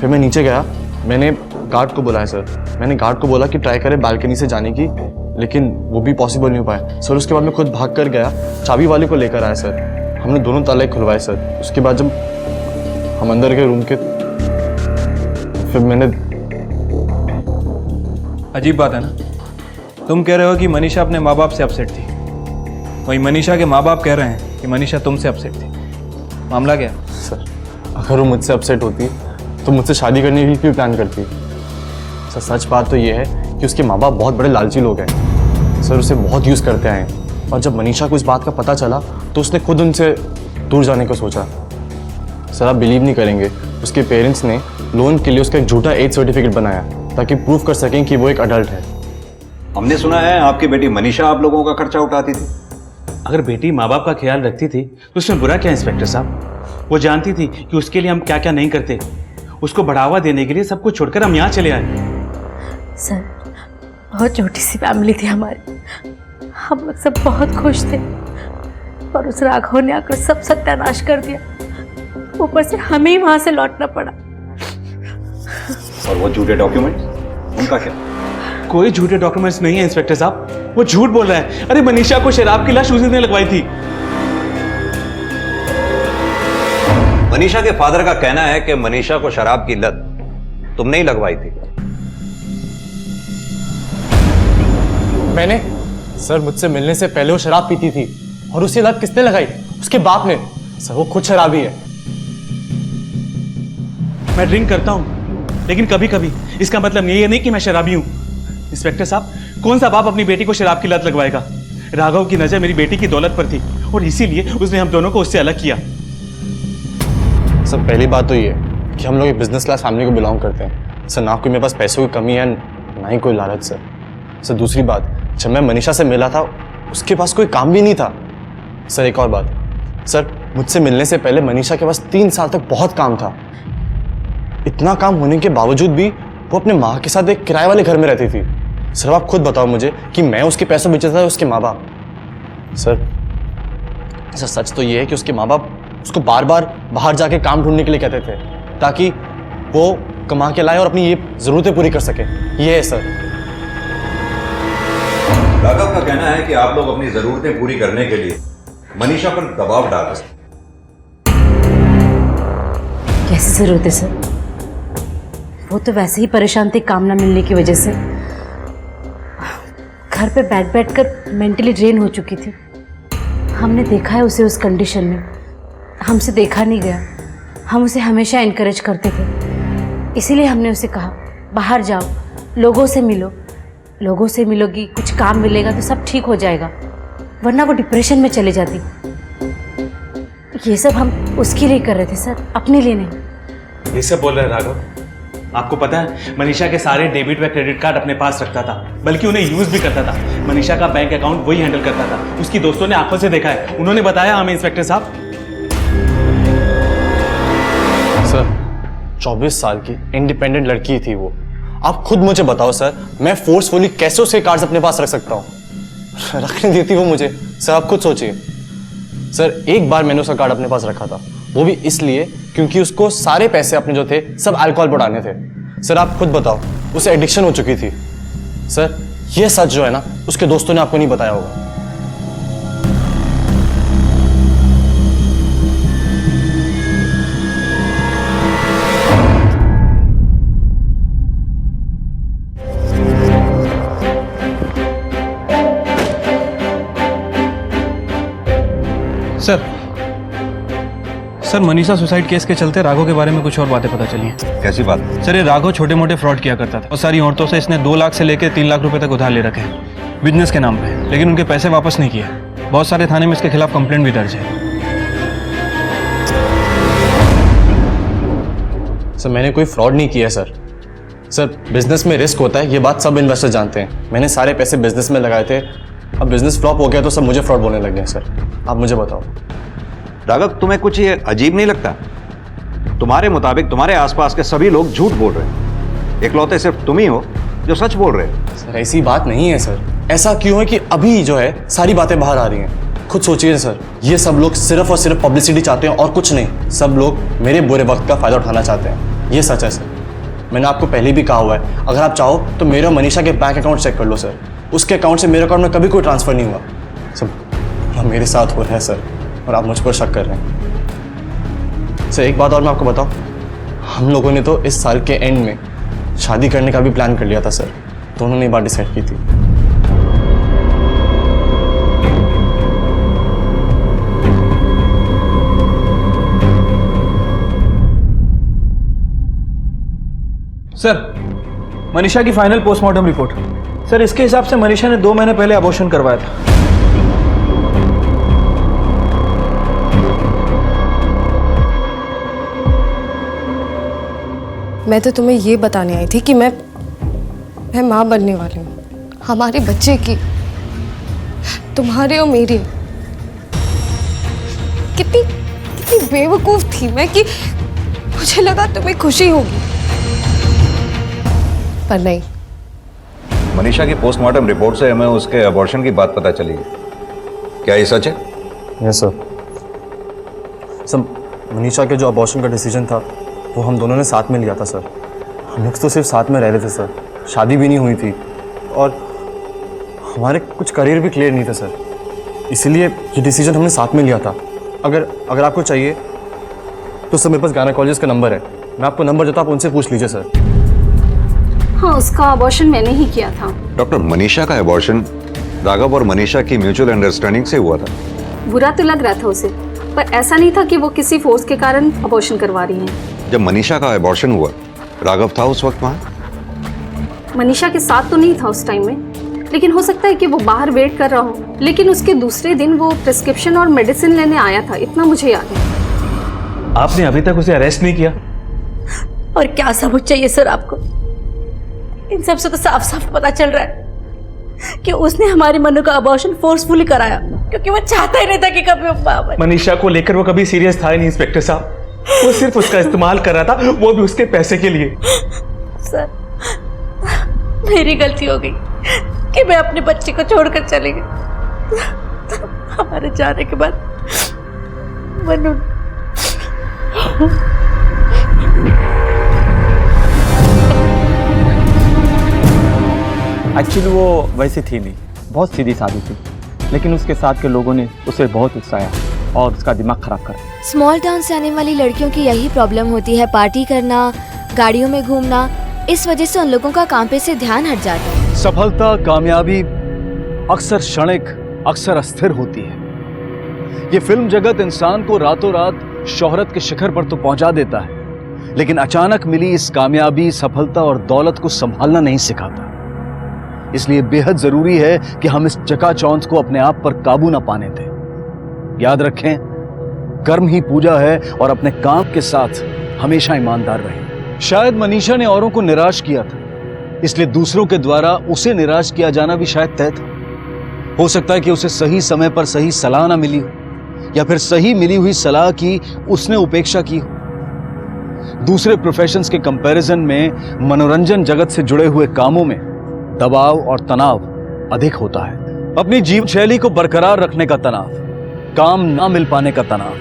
Speaker 8: फिर मैं नीचे गया, मैंने गार्ड को बुलाया सर। मैंने गार्ड को बोला कि ट्राई करे बालकनी से जाने की, लेकिन वो भी पॉसिबल नहीं हो पाया सर। उसके बाद मैं खुद भाग कर गया, चाबी वाले को लेकर आया सर। हमने दोनों ताले खुलवाए सर। उसके बाद जब हम अंदर गए रूम के, फिर मैंने...
Speaker 4: अजीब बात है ना, तुम कह रहे हो कि मनीषा अपने माँ बाप से अपसेट थी, वहीं मनीषा के माँ बाप कह रहे हैं कि मनीषा तुमसे अपसेट थी। मामला क्या है?
Speaker 8: सर, अगर वो मुझसे अपसेट होती तो मुझसे शादी करने की क्यों प्लान करती? सर, सच बात तो ये है कि उसके माँ बाप बहुत बड़े लालची लोग हैं सर, उसे बहुत यूज़ करते आए हैं। और जब मनीषा को इस बात का पता चला तो उसने खुद उनसे दूर जाने को सोचा। सर, आप बिलीव नहीं करेंगे, उसके पेरेंट्स ने लोन के लिए उसका एक झूठा एज सर्टिफिकेट बनाया ताकि प्रूव कर सकें कि वो एक अडल्ट है।
Speaker 6: हमने सुना है आपकी बेटी मनीषा आप लोगों का खर्चा उठाती थी।
Speaker 14: अगर बेटी माँ बाप का ख्याल रखती थी तो उसमें बुरा क्या इंस्पेक्टर साहब? वो जानती थी कि उसके लिए हम क्या क्या नहीं करते। उसको बढ़ावा देने के लिए सब कुछ छोड़कर हम यहाँ चले आए।
Speaker 7: सर, बहुत छोटी सी फैमिली थी हमारी, हम लोग सब बहुत खुश थे, और उस राघव ने आकर सब सत्यानाश कर दिया। ऊपर से हमें ही वहां से लौटना पड़ा।
Speaker 6: और वो झूठे डॉक्यूमेंट, उनका क्या?
Speaker 14: कोई झूठे डॉक्यूमेंट्स नहीं है इंस्पेक्टर साहब, वो झूठ बोल रहा है। अरे मनीषा को शराब की लाश उसी ने लगवाई थी।
Speaker 6: मनीषा के फादर का कहना है कि मनीषा को शराब की लत तुमने ही लगवाई थी।
Speaker 8: मैंने? सर, मुझसे मिलने से पहले वो शराब पीती थी, और उसे लत किसने लगाई? उसके बाप ने। सर, वो खुद शराबी है।
Speaker 14: मैं ड्रिंक करता हूं, लेकिन कभी कभी। इसका मतलब ये नहीं कि मैं शराबी हूं। इंस्पेक्टर साहब, कौन सा बाप अपनी बेटी को शराब की लत लगवाएगा? राघव की नजर मेरी बेटी की दौलत पर थी, और इसीलिए उसने हम दोनों को उससे अलग किया।
Speaker 8: सर, पहली बात तो ये है कि हम लोग एक बिजनेस क्लास फैमिली को बिलोंग करते हैं सर, ना कोई मेरे पास पैसों की कमी है, ना ही कोई लालच सर। सर, दूसरी बात, जब मैं मनीषा से मिला था उसके पास कोई काम भी नहीं था सर। एक और बात सर, मुझसे मिलने से पहले मनीषा के पास 3 साल तक बहुत काम था। इतना काम होने के बावजूद भी वो अपने माँ के साथ एक किराए वाले घर में रहती थी। सर, आप खुद बताओ मुझे कि मैं उसके पैसों बेचता था उसके माँ बाप। सर, सच तो ये है कि उसके माँ बाप उसको बार बार बाहर जाके काम ढूंढने के लिए कहते थे ताकि वो कमा के लाए और अपनी ये जरूरतें पूरी कर सके। ये है सर।
Speaker 6: राघव का कहना है कि आप लोग अपनी जरूरतें पूरी करने के लिए मनीषा पर दबाव डाल रहे हैं।
Speaker 7: कैसी जरूरत है सर? वो तो वैसे ही परेशान थी काम ना मिलने की वजह से। घर पे बैठ बैठ कर मेंटली ड्रेन हो चुकी थी। हमने देखा है उसे उस कंडीशन में, हमसे देखा नहीं गया। हम उसे हमेशा इनकरेज करते थे, इसीलिए हमने उसे कहा बाहर जाओ, लोगों से मिलो। लोगों से मिलोगी, कुछ काम मिलेगा तो सब ठीक हो जाएगा, वरना वो डिप्रेशन में चली जाती। ये सब हम उसके लिए कर रहे थे सर, अपने लिए नहीं।
Speaker 14: ये सब बोल रहे हैं राघव? आपको पता है, मनीषा के सारे डेबिट व क्रेडिट कार्ड अपने पास रखता था, बल्कि उन्हें यूज भी करता था। मनीषा का बैंक अकाउंट वही हैंडल करता था। उसकी दोस्तों ने आंखों से देखा है, उन्होंने बताया हमें इंस्पेक्टर साहब।
Speaker 8: सर, 24 साल की इंडिपेंडेंट लड़की थी वो। आप खुद मुझे बताओ सर, मैं फोर्सफुली कैसे उसके कार्ड्स अपने पास रख सकता हूँ? रखने देती वो मुझे? सर, आप खुद सोचिए। सर, एक बार मैंने उसका कार्ड अपने पास रखा था, वो भी इसलिए क्योंकि उसको सारे पैसे अपने जो थे सब अल्कोहल पर डालने थे। सर, आप खुद बताओ, उसे एडिक्शन हो चुकी थी। सर, ये सच जो है ना, उसके दोस्तों ने आपको नहीं बताया होगा।
Speaker 4: सर, मनीषा सुसाइड केस के चलते राघव के बारे में कुछ और बातें पता चली हैं।
Speaker 6: कैसी बात?
Speaker 4: सर, ये राघव छोटे मोटे फ्रॉड किया करता था और सारी औरतों से इसने 2 लाख से लेकर 3 लाख रुपए तक उधार ले रखे हैं बिजनेस के नाम पे, लेकिन उनके पैसे वापस नहीं किए। बहुत सारे थाने में इसके खिलाफ कंप्लेंट भी दर्ज है।
Speaker 8: सर, मैंने कोई फ्रॉड नहीं किया सर। सर, बिजनेस में रिस्क होता है, ये बात सब इन्वेस्टर जानते हैं। मैंने सारे पैसे बिजनेस में लगाए थे, अब बिजनेस फ्लॉप हो गया तो सब मुझे फ्रॉड बोलने लग गए। सर, आप मुझे बताओ।
Speaker 6: राघव, तुम्हें कुछ ये अजीब नहीं लगता? तुम्हारे मुताबिक तुम्हारे आसपास के सभी लोग झूठ बोल रहे हैं, इकलौते सिर्फ तुम ही हो जो सच बोल रहे हो।
Speaker 8: सर ऐसी बात नहीं है सर। ऐसा क्यों है कि अभी जो है सारी बातें बाहर आ रही हैं? खुद सोचिए सर, ये सब लोग सिर्फ और सिर्फ पब्लिसिटी चाहते हैं और कुछ नहीं। सब लोग मेरे बुरे वक्त का फायदा उठाना चाहते हैं, ये सच है सर। मैंने आपको पहले भी कहा हुआ है, अगर आप चाहो तो मेरे और मनीषा के बैंक अकाउंट चेक कर लो सर। उसके अकाउंट से मेरे अकाउंट में कभी कोई ट्रांसफर नहीं हुआ। सब मेरे साथ हो रहा है सर, और आप मुझ पर शक कर रहे हैं। सर एक बात और मैं आपको बताऊं, हम लोगों ने तो इस साल के एंड में शादी करने का भी प्लान कर लिया था सर। दोनों ने बात डिसाइड की थी।
Speaker 4: सर मनीषा की फाइनल पोस्टमार्टम रिपोर्ट। सर इसके हिसाब से मनीषा ने 2 महीने पहले अबॉर्शन करवाया था।
Speaker 1: मैं तो तुम्हें ये बताने आई थी कि मैं माँ बनने वाली हूँ, हमारे बच्चे की, तुम्हारे और मेरी। कितनी कितनी बेवकूफ थी मैं कि मुझे लगा तुम्हें खुशी होगी, पर नहीं।
Speaker 6: मनीषा की पोस्टमार्टम रिपोर्ट से हमें उसके अबॉर्शन की बात पता चली। क्या ये सच है?
Speaker 8: Yes sir. सर मनीषा के जो अबॉर्शन का डिसीजन था वो हम दोनों ने साथ में लिया था सर। हम लोग तो सिर्फ साथ में रह रहे थे सर, शादी भी नहीं हुई थी और हमारे कुछ करियर भी क्लियर नहीं थे सर, इसीलिए ये डिसीजन हमने साथ में लिया था। अगर आपको चाहिए तो सर मेरे पास गायनेकोलॉजिस्ट का नंबर है, मैं आपको नंबर देता हूँ, आप उनसे पूछ लीजिए सर।
Speaker 5: हाँ, उसका अबॉर्शन मैंने ही किया था।
Speaker 6: डॉक्टर, मनीषा का अबॉर्शन राघव और मनीषा की म्यूचुअल अंडरस्टैंडिंग से हुआ था।
Speaker 5: बुरा तो लग रहा था उसे, पर ऐसा नहीं था कि वो किसी फोर्स के कारण अबॉर्शन करवा रही हैं।
Speaker 6: जब मनीषा का अबॉर्शन हुआ, राघव था उस वक्त वहाँ?
Speaker 5: मनीषा के साथ तो नहीं था उस टाइम में, लेकिन हो सकता है कि वो बाहर वेट कर रहा हो। लेकिन उसके दूसरे दिन वो प्रिस्क्रिप्शन और मेडिसिन लेने आया था, इतना मुझे याद है।
Speaker 14: आपने अभी तक उसे अरेस्ट नहीं किया?
Speaker 7: और क्या सबूत चाहिए सर आपको? इन सब से तो साफ साफ पता चल रहा है कि उसने हमारी मनु का अबॉर्शन फोर्सफुली कराया, क्योंकि वो चाहता ही नहीं था कि कभी वो
Speaker 14: मनीषा को लेकर वो कभी सीरियस था ही नहीं इंस्पेक्टर साहब। वो सिर्फ उसका इस्तेमाल कर रहा था, वो भी उसके पैसे के लिए।
Speaker 7: सर मेरी गलती हो गई कि मैं अपने बच्चे को छोड़कर चली गई। हमारे जाने के बाद मनु
Speaker 10: एक्चुअली वो वैसी थी नहीं, बहुत सीधी सादी थी, लेकिन उसके साथ के लोगों ने उसे बहुत उकसाया और उसका दिमाग खराब कर दिया।
Speaker 12: स्मॉल टाउन से आने वाली लड़कियों की यही प्रॉब्लम होती है, पार्टी करना, गाड़ियों में घूमना। इस वजह से उन लोगों का काम पे से ध्यान हट जाता है।
Speaker 3: सफलता, कामयाबी अक्सर क्षणिक, अक्सर अस्थिर होती है। ये फिल्म जगत इंसान को रातों रात शोहरत के शिखर पर तो पहुंचा देता है, लेकिन अचानक मिली इस कामयाबी, सफलता और दौलत को संभालना नहीं सिखाता। इसलिए बेहद जरूरी है कि हम इस चकाचौंध को अपने आप पर काबू ना पाने दें। याद रखें, कर्म ही पूजा है और अपने काम के साथ हमेशा ईमानदार रहें। शायद मनीषा ने औरों को निराश किया था, इसलिए दूसरों के द्वारा उसे निराश किया जाना भी शायद तय था। हो सकता है कि उसे सही समय पर सही सलाह ना मिली हो, या फिर सही मिली हुई सलाह की उसने उपेक्षा की हो। दूसरे प्रोफेशंस के कंपैरिजन में मनोरंजन जगत से जुड़े हुए कामों में दबाव और तनाव अधिक होता है। अपनी जीवन शैली को बरकरार रखने का तनाव, काम ना मिल पाने का तनाव,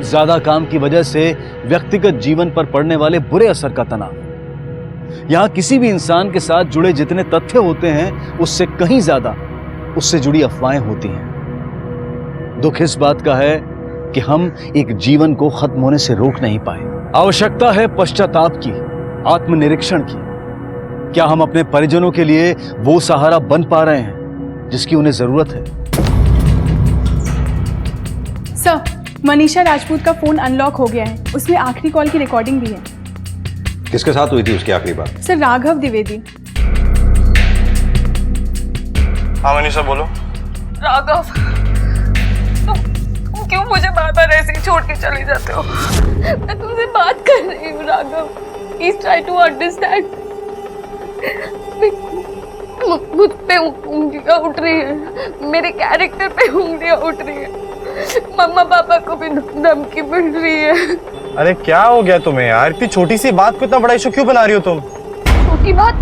Speaker 3: ज्यादा काम की वजह से व्यक्तिगत जीवन पर पड़ने वाले बुरे असर का तनाव। यहां किसी भी इंसान के साथ जुड़े जितने तथ्य होते हैं, उससे कहीं ज्यादा उससे जुड़ी अफवाहें होती हैं। दुख इस बात का है कि हम एक जीवन को खत्म होने से रोक नहीं पाए। आवश्यकता है पश्चाताप की, आत्मनिरीक्षण की। क्या हम अपने परिजनों के लिए वो सहारा बन पा रहे हैं जिसकी उन्हें जरूरत है?
Speaker 13: सर, मनीषा राजपूत का फोन अनलॉक हो गया है, उसमें आखिरी कॉल की रिकॉर्डिंग भी है।
Speaker 6: किसके साथ हुई थी उसकी आखिरी बात?
Speaker 13: सर, राघव द्विवेदी।
Speaker 8: हाँ मनीषा बोलो।
Speaker 1: राघव, तुम क्यों मुझे बार बार ऐसे ही छोड़ के चले जाते हो? मैं तुमसे बात कर रही हूँ Raghav, please try to understand. मुझ पे उंगलियां उठ रही है, मेरे कैरेक्टर पे उंगलियां उठ रही है। मम्मा पापा को भी धमकी मिल रही है।
Speaker 8: अरे क्या हो गया तुम्हें यार? इतनी छोटी सी बात को इतना बड़ा इशू क्यों बना रही हो तुम?
Speaker 1: छोटी बात?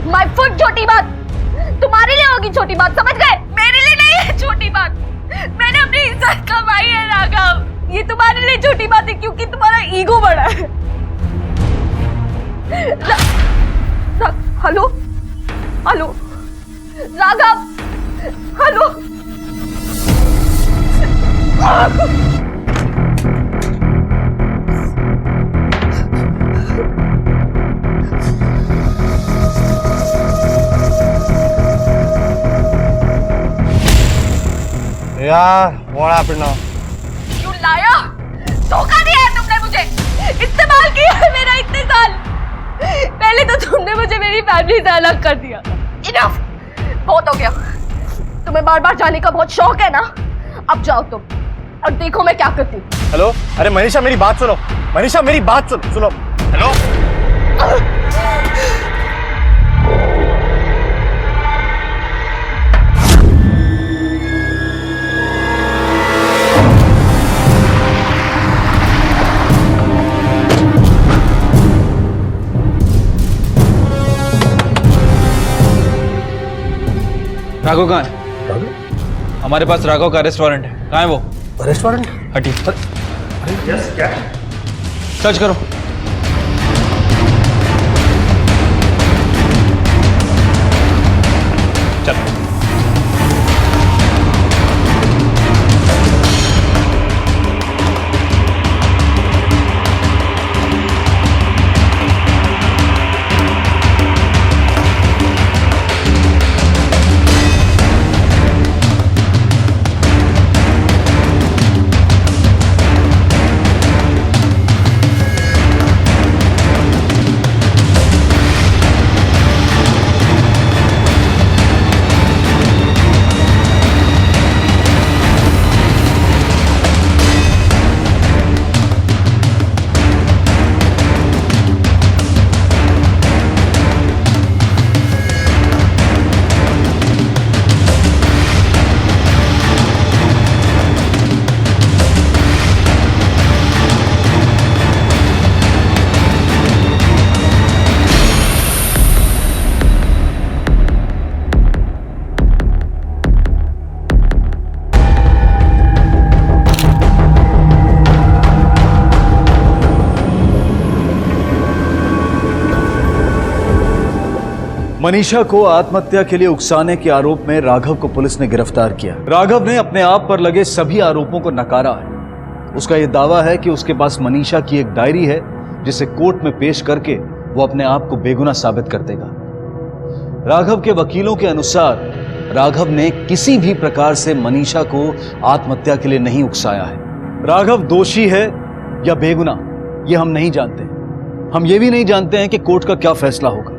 Speaker 1: माय फुट छोटी बात। तुम्हारे लिए होगी छोटी बात, समझ गए? मेरे लिए नहीं है छोटी बात। मैंने अपनी इज्जत कमाई है राघव। ये तुम्हारे लिए छोटी बात है क्योंकि तुम्हारा ईगो बड़ा है। Hello hello Raghav, hello.
Speaker 8: यार what happened now?
Speaker 1: You liar! धोखा दिया है तुमने मुझे, इस्तेमाल किया है मेरा इतने साल। पहले तो तुमने मुझे मेरी फैमिली से अलग कर दिया। Enough! बहुत हो गया। तुम्हें बार बार जाने का बहुत शौक है ना? अब जाओ तुम और देखो मैं क्या करती हूँ।
Speaker 8: हेलो, अरे मनीषा मेरी बात सुनो। मनीषा मेरी बात सुनो। हेलो।
Speaker 4: राघव कहाँ है? हमारे पास राघव का रेस्टोरेंट है। कहाँ है वो?
Speaker 8: रेस्टोरेंट?
Speaker 4: हटी।
Speaker 8: यस, क्या?
Speaker 4: सर्च करो। चलो।
Speaker 3: मनीषा को आत्महत्या के लिए उकसाने के आरोप में राघव को पुलिस ने गिरफ्तार किया। राघव ने अपने आप पर लगे सभी आरोपों को नकारा है। उसका यह दावा है कि उसके पास मनीषा की एक डायरी है जिसे कोर्ट में पेश करके वो अपने आप को बेगुनाह साबित कर देगा। राघव के वकीलों के अनुसार राघव ने किसी भी प्रकार से मनीषा को आत्महत्या के लिए नहीं उकसाया है। राघव दोषी है या बेगुनाह ये हम नहीं जानते। हम ये भी नहीं जानते हैं कि कोर्ट का क्या फैसला होगा,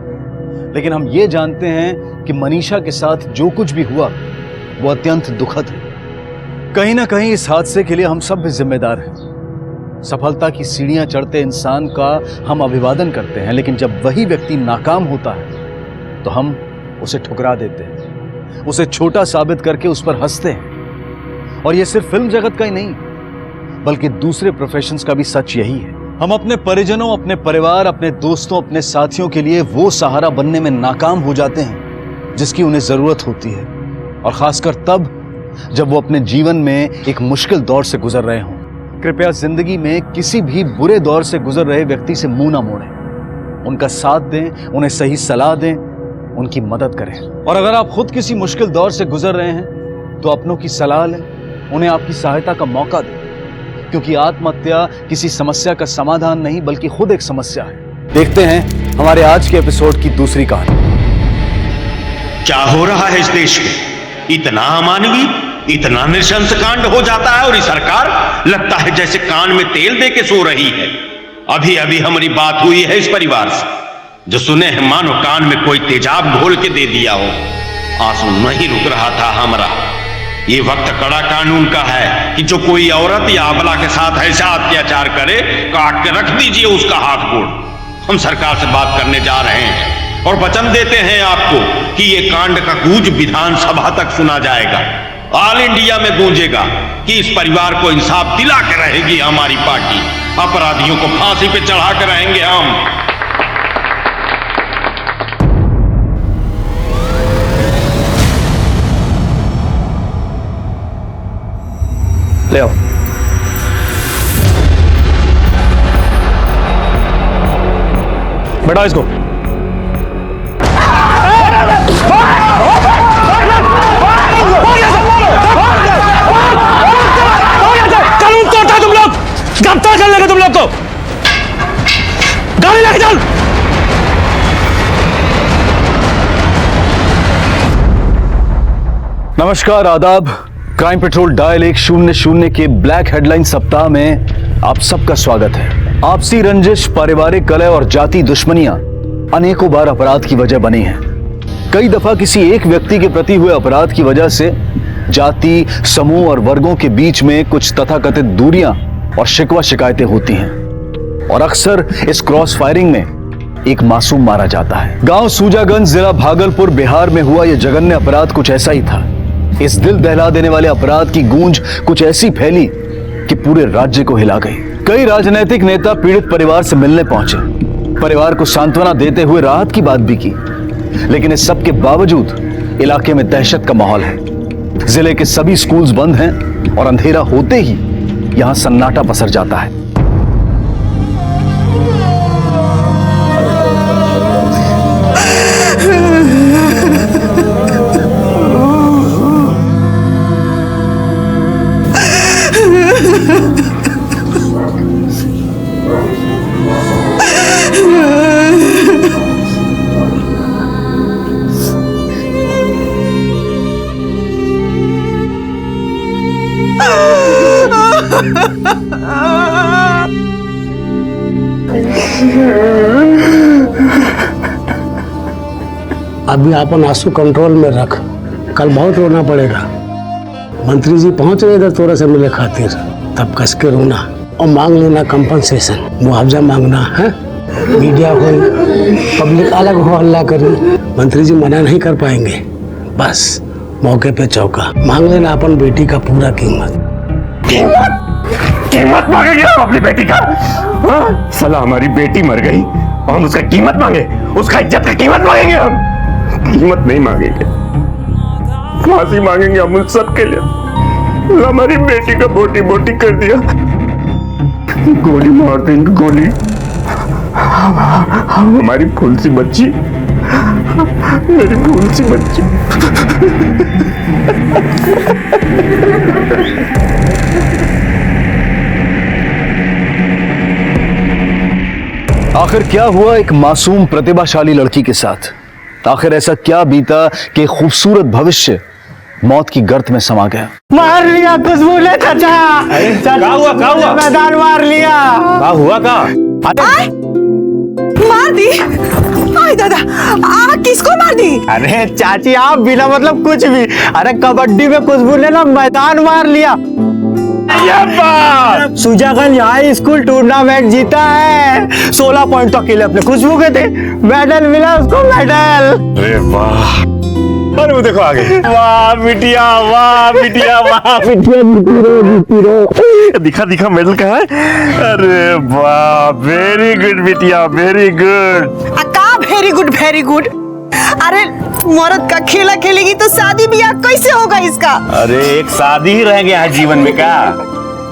Speaker 3: लेकिन हम ये जानते हैं कि मनीषा के साथ जो कुछ भी हुआ वो अत्यंत दुखद है। कहीं ना कहीं इस हादसे के लिए हम सब भी जिम्मेदार हैं। सफलता की सीढ़ियां चढ़ते इंसान का हम अभिवादन करते हैं, लेकिन जब वही व्यक्ति नाकाम होता है तो हम उसे ठुकरा देते हैं, उसे छोटा साबित करके उस पर हंसते हैं। और यह सिर्फ फिल्म जगत का ही नहीं बल्कि दूसरे प्रोफेशंस का भी सच यही है। हम अपने परिजनों, अपने परिवार, अपने दोस्तों, अपने साथियों के लिए वो सहारा बनने में नाकाम हो जाते हैं जिसकी उन्हें जरूरत होती है, और खासकर तब जब वो अपने जीवन में एक मुश्किल दौर से गुजर रहे हों। कृपया जिंदगी में किसी भी बुरे दौर से गुजर रहे व्यक्ति से मुंह ना मोड़ें, उनका साथ दें, उन्हें सही सलाह दें, उनकी मदद करें। और अगर आप खुद किसी मुश्किल दौर से गुजर रहे हैं तो अपनों की सलाह लें, उन्हें आपकी सहायता का मौका दें, क्योंकि आत्महत्या किसी समस्या का समाधान नहीं बल्कि खुद एक समस्या है। देखते हैं हमारे आज के एपिसोड की दूसरी कहानी।
Speaker 15: क्या हो रहा है इस देश में? इतना अमानवीय, इतना नृशंस कांड हो जाता है और ये सरकार लगता है जैसे कान में तेल दे के सो रही है। अभी अभी हमारी बात हुई है इस परिवार से, जो सुने हैं मानो कान में कोई तेजाब घोल के दे दिया हो। आंसू नहीं रुक रहा था हमारा। ये वक्त कड़ा कानून का है कि जो कोई औरत या अबला के साथ ऐसा अत्याचार करे, काट के रख दीजिए उसका हाथ गोड़। हम सरकार से बात करने जा रहे हैं और वचन देते हैं आपको कि ये कांड का गूंज विधानसभा तक सुना जाएगा। ऑल इंडिया में गूंजेगा कि इस परिवार को इंसाफ दिला के रहेगी हमारी पार्टी। अपराधियों को फांसी पे चढ़ा के रहेंगे हम।
Speaker 3: ले आओ। बैठाओ इसको। कानून तोड़ता तुम लोग, गिरफ्तार कर लेंगे तुम लोग को। गाड़ी लेके चल। नमस्कार, आदाब। क्राइम पेट्रोल डायल 100 के ब्लैक हेडलाइन सप्ताह में आप सबका स्वागत है। आपसी रंजिश, पारिवारिक कलह और जाति दुश्मनियां अनेकों बार अपराध की वजह बनी हैं। कई दफा किसी एक व्यक्ति के प्रति हुए अपराध की वजह से जाति, समूह और वर्गों के बीच में कुछ तथाकथित दूरियां और शिकवा शिकायतें होती हैं और अक्सर इस क्रॉस फायरिंग में एक मासूम मारा जाता है। गांव सूजागंज, जिला भागलपुर, बिहार में हुआ यह जघन्य अपराध कुछ ऐसा ही था। इस दिल दहला देने वाले अपराध की गूंज कुछ ऐसी फैली कि पूरे राज्य को हिला गई। कई राजनीतिक नेता पीड़ित परिवार से मिलने पहुंचे, परिवार को सांत्वना देते हुए राहत की बात भी की, लेकिन इस सब के बावजूद इलाके में दहशत का माहौल है। जिले के सभी स्कूल्स बंद हैं और अंधेरा होते ही यहां सन्नाटा पसर जाता है।
Speaker 16: अभी अपन आंसू कंट्रोल में रख, कल बहुत रोना पड़ेगा। मंत्री जी पहुंच रहे इधर तोरा से मिले खातिर, तब कस के रोना और मांग लेना कंपनसेशन, मुआवजा मांगना है। मीडिया हो, पब्लिक अलग हो, हल्ला करी, मंत्री जी मना नहीं कर पाएंगे। बस मौके पे चौका मांग लेना अपन बेटी का पूरा कीमत।
Speaker 17: कीमत मांगेंगे हम अपनी बेटी का? साला हमारी बेटी मर गई और हम उसका कीमत मांगे, उसका इज्जत का कीमत मांगेंगे हम? कीमत नहीं मांगेंगे, फांसी मांगेंगे हम उन सब के लिए। हमारी बेटी का बोटी बोटी कर दिया, गोली मार देंगे, गोली। हमारी फूल सी बच्ची, मेरी फूल सी बच्ची।
Speaker 3: आखिर क्या हुआ एक मासूम प्रतिभाशाली लड़की के साथ? आखिर ऐसा क्या बीता कि खूबसूरत भविष्य मौत की गर्त में समा गया?
Speaker 17: मार लिया खुशबू ने चाचा।
Speaker 14: क्या हुआ?
Speaker 17: मैदान मार लिया।
Speaker 14: क्या हुआ?
Speaker 18: मार दी? आय दादा, किसको मार दी?
Speaker 17: अरे चाची, आप बिना मतलब कुछ भी। अरे कबड्डी में खुशबू ने ना मैदान मार लिया। सुजागंज हाई स्कूल टूर्नामेंट जीता है। 16 पॉइंट तो अकेले अपने खुशबू के थे। मेडल मिला उसको, मेडल।
Speaker 15: अरे वाह,
Speaker 17: अरे वो देखो आगे। वाह बिटिया, वाह बिटिया, वाह बिटिया। दिखा दिखा मेडल कहाँ है? अरे वाह, वेरी गुड बिटिया, वेरी गुड।
Speaker 18: का वेरी गुड, वेरी गुड? अरे मर्द का खेला खेलेगी तो शादी ब्याह कैसे होगा इसका?
Speaker 17: अरे एक शादी ही रह गया है जीवन में का?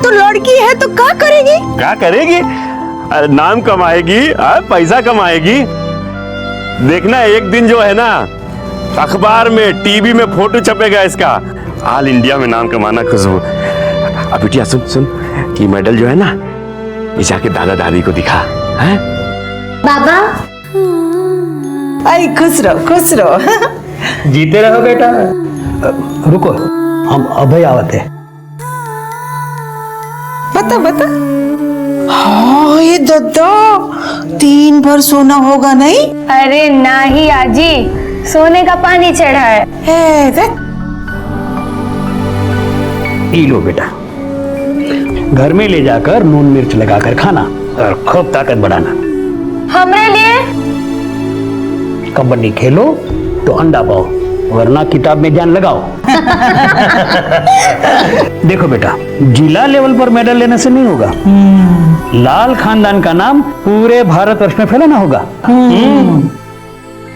Speaker 18: तो लड़की है तो क्या करेगी?
Speaker 17: क्या करेगी? अरे नाम कमाएगी, पैसा कमाएगी। देखना एक दिन जो है ना, अखबार में, टीवी में फोटो छपेगा इसका। ऑल इंडिया में नाम कमाना खुशबू। अब बिटिया सुन सुन, कि मेडल जो है ना, इसे आके दादा दादी को दिखा। हैं?
Speaker 18: बाबा, आई खुश रहो, खुश रहो।
Speaker 16: जीते रहो बेटा। रुको, हम अभय आवते।
Speaker 18: बता बता। हाँ ये दादा, 3 भर सोना होगा नहीं?
Speaker 12: अरे नहीं आजी, सोने का पानी चढ़ा है।
Speaker 16: पी लो बेटा, घर में ले जाकर नून मिर्च लगाकर खाना और खूब ताकत बढ़ाना।
Speaker 12: हमरे लिए
Speaker 16: कबड्डी खेलो तो अंडा पाओ, वरना किताब में ध्यान लगाओ।
Speaker 10: देखो बेटा, जिला लेवल पर मेडल लेने से नहीं होगा, लाल खानदान का नाम पूरे भारतवर्ष में फैलाना होगा।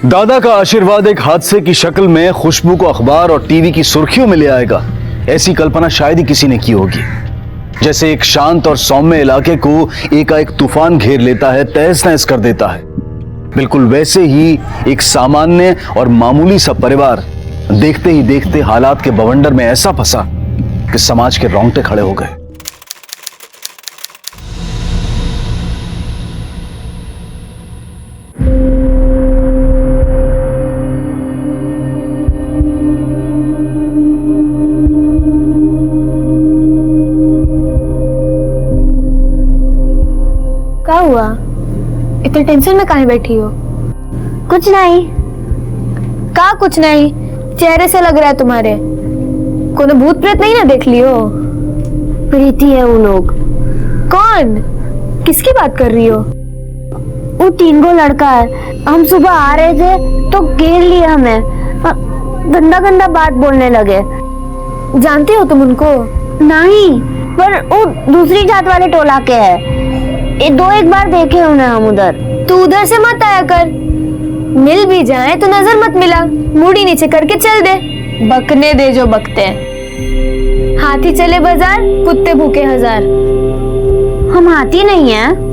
Speaker 3: दादा का आशीर्वाद एक हादसे की शक्ल में खुशबू को अखबार और टीवी की सुर्खियों में ले आएगा, ऐसी कल्पना शायद ही किसी ने की होगी। जैसे एक शांत और सौम्य इलाके को एकाएक तूफान घेर लेता है, तहस नहस कर देता है, बिल्कुल वैसे ही एक सामान्य और मामूली सा परिवार देखते ही देखते हालात के बवंडर में ऐसा फंसा कि समाज के रोंगटे खड़े हो गए।
Speaker 12: क्या हुआ? इतने टेंशन में काहे बैठी हो? कुछ नहीं। का कुछ नहीं? चेहरे से लग रहा है तुम्हारे कोनो भूत प्रेत नहीं ना देख लियो? प्रीति है वो लोग। कौन? किसकी बात कर रही हो? वो 3 गो लड़का है, हम सुबह आ रहे थे तो घेर लिया हमें, गंदा गंदा बात बोलने लगे। जानती हो तुम उनको? नहीं, पर वो दूसरी जात वाले टोला के है। 2-1 बार देखे उन्हें हम उधर। तू उधर से मत आया कर, मिल भी जाए तो नजर मत मिला, मुड़ी नीचे करके चल दे। बकने दे जो बकते हैं। हाथी चले बाजार, कुत्ते भूखे हजार। हम हाथी नहीं हैं।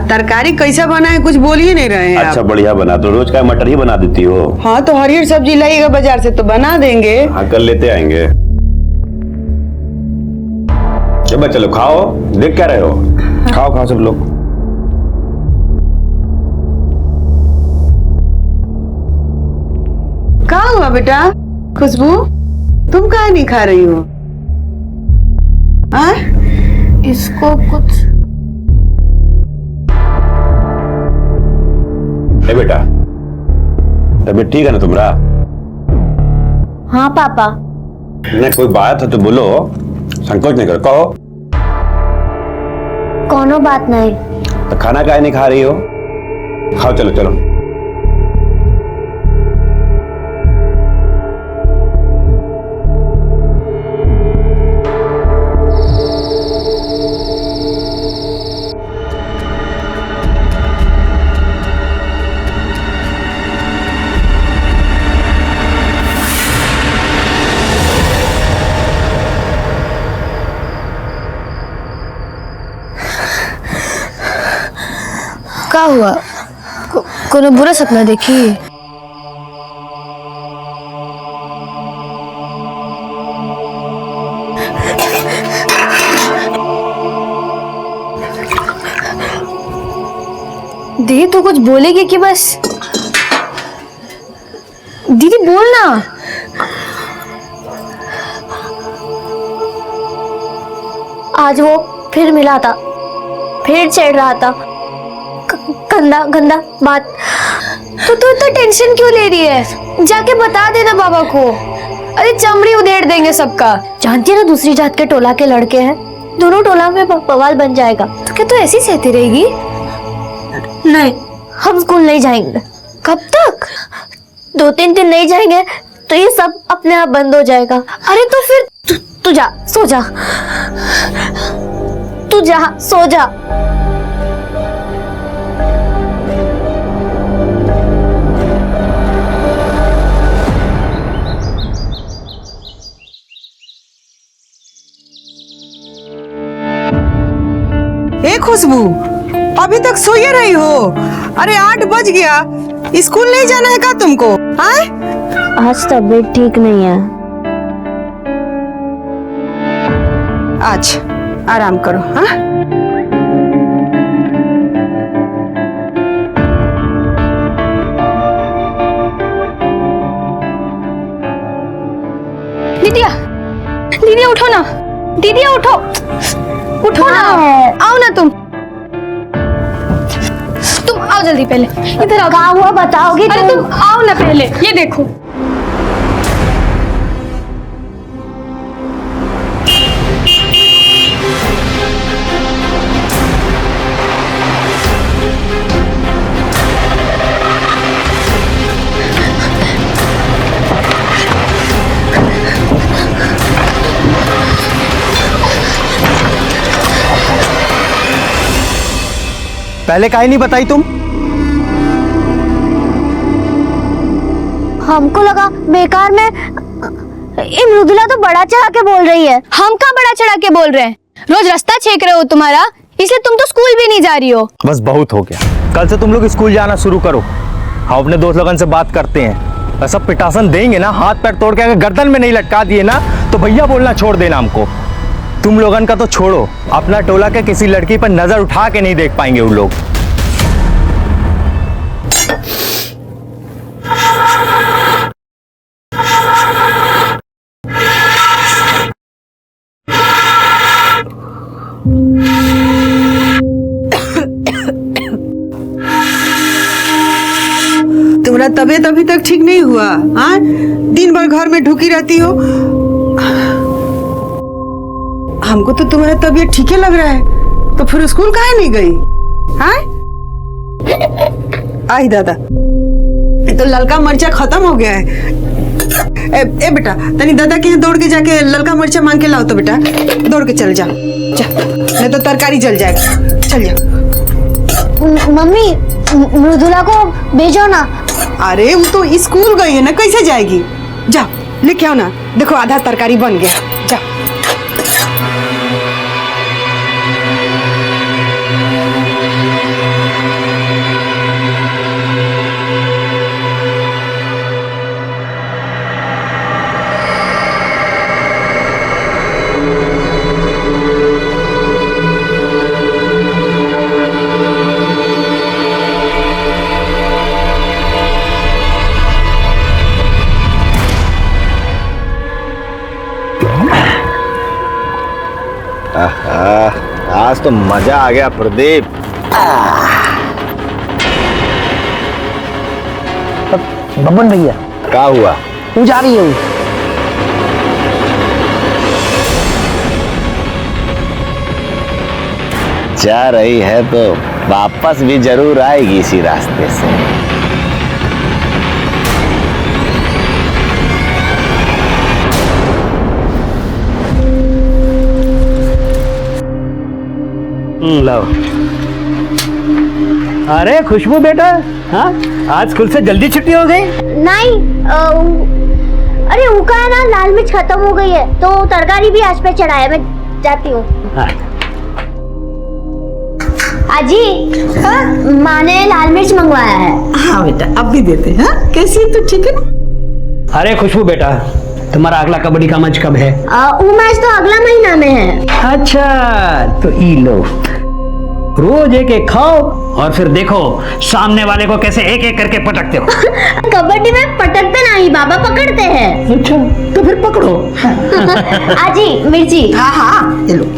Speaker 18: तरकारी कैसा बना है कुछ बोल ही नहीं रहे हैं
Speaker 15: अच्छा
Speaker 18: आप।
Speaker 15: बढ़िया बना, तो रोज का मटर ही बना देती हो?
Speaker 18: हाँ तो हरियर सब्जी लाइएगा बाजार से तो बना देंगे।
Speaker 15: हाँ कल लेते आएंगे। चलो चलो खाओ, देख क्या रहे हो? खाओ खाओ सब लोग।
Speaker 18: कहाँ हुआ बेटा? खुशबू तुम काहे नहीं खा रही हो?
Speaker 12: इसको कुछ
Speaker 15: बेटा, तबीयत ठीक है ना तुम्हारा?
Speaker 12: हाँ पापा।
Speaker 15: नहीं कोई बात है तो बोलो, संकोच नहीं करो, कहो।
Speaker 12: कोनो बात नहीं।
Speaker 15: तो खाना काहे नहीं खा रही हो? खाओ चलो चलो।
Speaker 12: क्या हुआ? कोनो बुरा सपना देखी? दीदी तू कुछ बोलेगी कि बस? दीदी बोल ना। आज वो फिर मिला था, फिर चढ़ रहा था, गंदा गंदा बात। तो तू इतना टेंशन क्यों ले रही है? जाके बता देना बाबा को। अरे चमड़ी उधेड़ देंगे सबका। जानती है ना दूसरी जात के टोला के लड़के हैं, दोनों टोला में बवाल बन जाएगा। तो क्या तू ऐसी सहती रहेगी? नहीं, हम स्कूल नहीं जाएंगे। कब तक? 2-3 दिन नहीं जाएंगे तो ये सब अपने आप बंद हो जाएगा। अरे तो फिर तू जा, सो जा। तू जा, सो जा।
Speaker 18: खुशबू अभी तक सोए रही हो? अरे 8 बज गया, स्कूल नहीं जाना है क्या तुमको? हाँ
Speaker 12: आज तबीयत ठीक नहीं है।
Speaker 18: आज आराम करो। हाँ
Speaker 12: दीदिया, दीदी उठो ना, दीदी उठो।
Speaker 1: उठो ना, आओ ना तुम आओ जल्दी, पहले इधर आओ।
Speaker 12: क्या हुआ बताओगे?
Speaker 1: अरे तुम आओ ना पहले, ये देखो।
Speaker 8: पहले काहे नहीं बताई तुम?
Speaker 12: हमको लगा बेकार में। ये मृदुला तो बड़ा चढ़ा के बोल रही है।
Speaker 1: हम कहाँ बड़ा चढ़ा के बोल रहे हैं? रोज रास्ता छेक रहे हो तुम्हारा, इसलिए तुम तो स्कूल भी नहीं जा रही हो।
Speaker 8: बस बहुत हो गया, कल से तुम लोग स्कूल जाना शुरू करो। हम अपने दोस्त लोगन से बात करते हैं, ऐसा पिटासन देंगे ना, हाथ पैर तोड़ के अगर गर्दन में नहीं लटका दिए ना तो भैया बोलना छोड़ देना हमको। तुम लोगन का तो छोड़ो, अपना टोला के किसी लड़की पर नजर उठा के नहीं देख पाएंगे वो लोग।
Speaker 18: तुम्हारा तबीयत अभी तक ठीक नहीं हुआ? हाँ, दिन भर घर में ढुकी रहती हो। हमको तो तुम्हारा तबीयत ठीक ही लग रहा है, तो फिर स्कूल काहे नहीं गई? हाँ? आई दादा, तो ललका मर्चा खत्म हो गया है। ए बेटा, तनी दादा के यहाँ दौड़ के जाके ललका मर्चा मांग के लाओ तो बेटा, दौड़ के चल जा, नहीं तो तरकारी जल जाएगी। चल जा।
Speaker 12: मम्मी, मृदुला को भेजो ना।
Speaker 18: अरे वो तो स्कूल गई है ना, कैसे जाएगी? जा लेके आओ ना, देखो आधा तरकारी बन गया। जा।
Speaker 8: आज तो मजा आ गया प्रदीप।
Speaker 16: बबन भैया
Speaker 8: क्या हुआ?
Speaker 16: तू जा रही है?
Speaker 8: जा रही है तो वापस भी जरूर आएगी इसी रास्ते से।
Speaker 16: लो। अरे खुशबू बेटा, हाँ आज स्कूल से जल्दी छुट्टी हो गई?
Speaker 12: नहीं, अरे वो का है ना, लाल मिर्च खत्म हो गई है तो तरकारी भी आज पे चढ़ाया। मैं जाती हूँ।
Speaker 16: हाँ।
Speaker 12: आजी, माँ ने लाल मिर्च मंगवाया है।
Speaker 18: हाँ बेटा, अब भी देते हैं। कैसी है तू, ठीक है ना?
Speaker 16: अरे खुशबू बेटा, तुम्हारा अगला कबड्डी का मैच कब है?
Speaker 12: वो मैच तो अगला महीना में है।
Speaker 16: अच्छा, तो ई लो, रोज एक एक खाओ और फिर देखो सामने वाले को कैसे एक एक करके पटकते हो।
Speaker 12: कबड्डी में पटकते नहीं, बाबा पकड़ते हैं।
Speaker 16: अच्छा, तो फिर पकड़ो।
Speaker 12: आजी मिर्ची।
Speaker 18: हाँ हाँ, ये लो।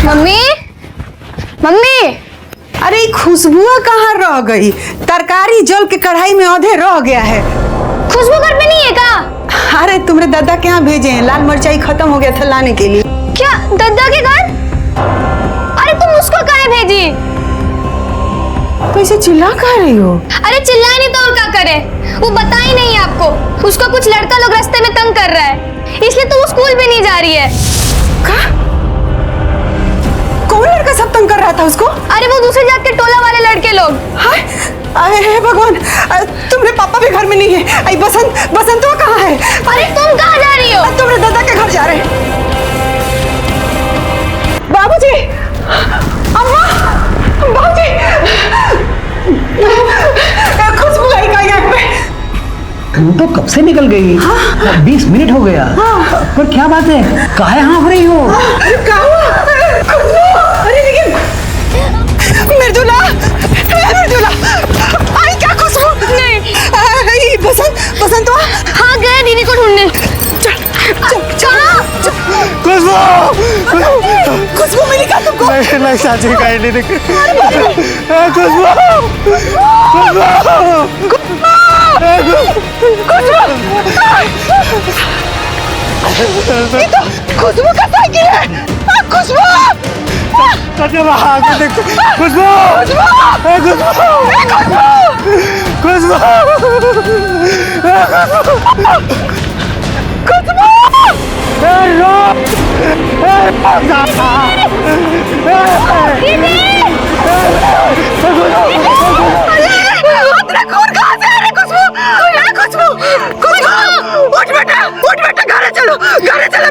Speaker 1: मम्मी, मम्मी,
Speaker 18: अरे खुशबुआ कहाँ रह गई? तरकारी जल के कढ़ाई में आधे रह गया है।
Speaker 1: खुशबू घर पे नहीं है क्या?
Speaker 18: अरे तुम्हारे दादा के यहाँ भेजे हैं, लाल मिर्चाई खत्म हो गया था लाने के लिए।
Speaker 1: क्या दादा के घर? अरे तुम उसको कहाँ भेजी?
Speaker 18: तो इसे चिल्ला कह रही हो?
Speaker 1: अरे चिल्लाए नहीं तो और क्या करे? वो बता ही नहीं आपको, उसका कुछ लड़का लोग रास्ते में तंग कर रहा है, इसलिए तो वो स्कूल भी नहीं जा रही है।
Speaker 18: कौन लड़का सब तंग कर रहा था उसको?
Speaker 1: अरे वो दूसरे जात के टोला वाले लड़के लोग।
Speaker 18: हाय अरे भगवान, तुम्हारे पापा भी घर में नहीं है। आई बसंत, बसंत वो कहाँ है?
Speaker 1: अरे तुम कहाँ जा रही हो?
Speaker 18: तुम्हारे दादा के घर जा रहे हैं। बाबूजी, अम्मा, बाबूजी, खुशबू आई का यहाँ पे।
Speaker 16: तुम तो कब से निकल गई? 20 मिनट हो गया। पर क्या बात है, काहे हाँफ रही हो?
Speaker 18: क्या हुआ? खुशबू, अरे लेकिन मृदुला, मृदुला, आई क्या खुशबू? नहीं, बसंत, बसंत वो?
Speaker 1: हाँ गए दीदी को ढूंढने।
Speaker 18: खुशबू, खुशबू मिली क्या तुमको?
Speaker 16: मैं चाची का ही नहीं देख।
Speaker 18: खुशबू, ये तो खुशबू का साइकिल है। खुशबू,
Speaker 16: खुशबू, खुशबू, खुशबू,
Speaker 18: उठ बेटा, घर चलो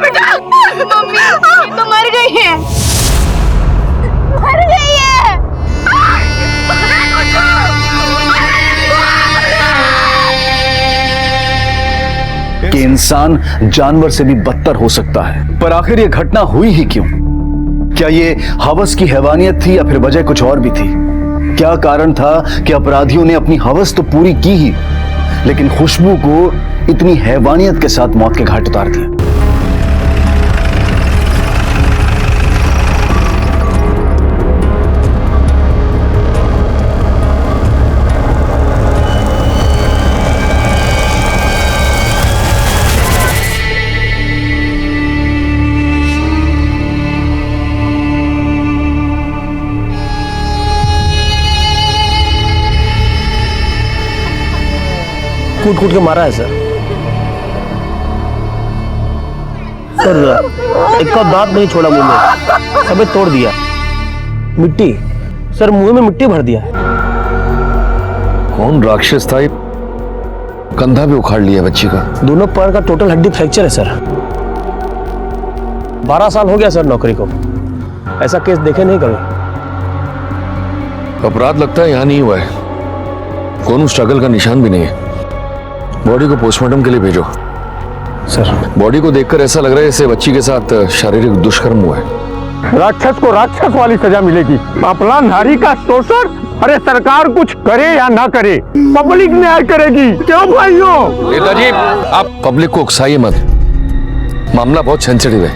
Speaker 18: बेटा।
Speaker 1: मम्मी तो मर गई है, मर गई है।
Speaker 3: कि इंसान जानवर से भी बदतर हो सकता है, पर आखिर ये घटना हुई ही क्यों? क्या ये हवस की हैवानियत थी या फिर वजह कुछ और भी थी? क्या कारण था कि अपराधियों ने अपनी हवस तो पूरी की ही, लेकिन खुशबू को इतनी हैवानियत के साथ मौत के घाट उतार दिया?
Speaker 16: कूट कूट के मारा है सर। एक का दांत नहीं छोड़ा मुंह में, सबे तोड़ दिया। मिट्टी सर, मुंह में मिट्टी भर दिया।
Speaker 6: कौन राक्षस था? कंधा भी उखाड़ लिया बच्ची का।
Speaker 16: दोनों पैर का टोटल हड्डी फ्रैक्चर है सर। 12 साल हो गया सर नौकरी को, ऐसा केस देखे नहीं कभी।
Speaker 6: अपराध लगता है यहाँ नहीं हुआ है, कौन स्ट्रगल का निशान भी नहीं है। बॉडी को पोस्टमार्टम के लिए भेजो
Speaker 16: सर।
Speaker 6: बॉडी को देखकर ऐसा लग रहा है जैसे बच्ची के साथ शारीरिक दुष्कर्म हुआ है।
Speaker 17: राक्षस को राक्षस वाली सजा मिलेगी। अपना नारी का शोषण, अरे सरकार कुछ करे या ना करे, पब्लिक न्याय करेगी। क्यों भाइयों?
Speaker 6: नेताजी, आप पब्लिक को उकसाइए मत, मामला बहुत सेंसिटिव है।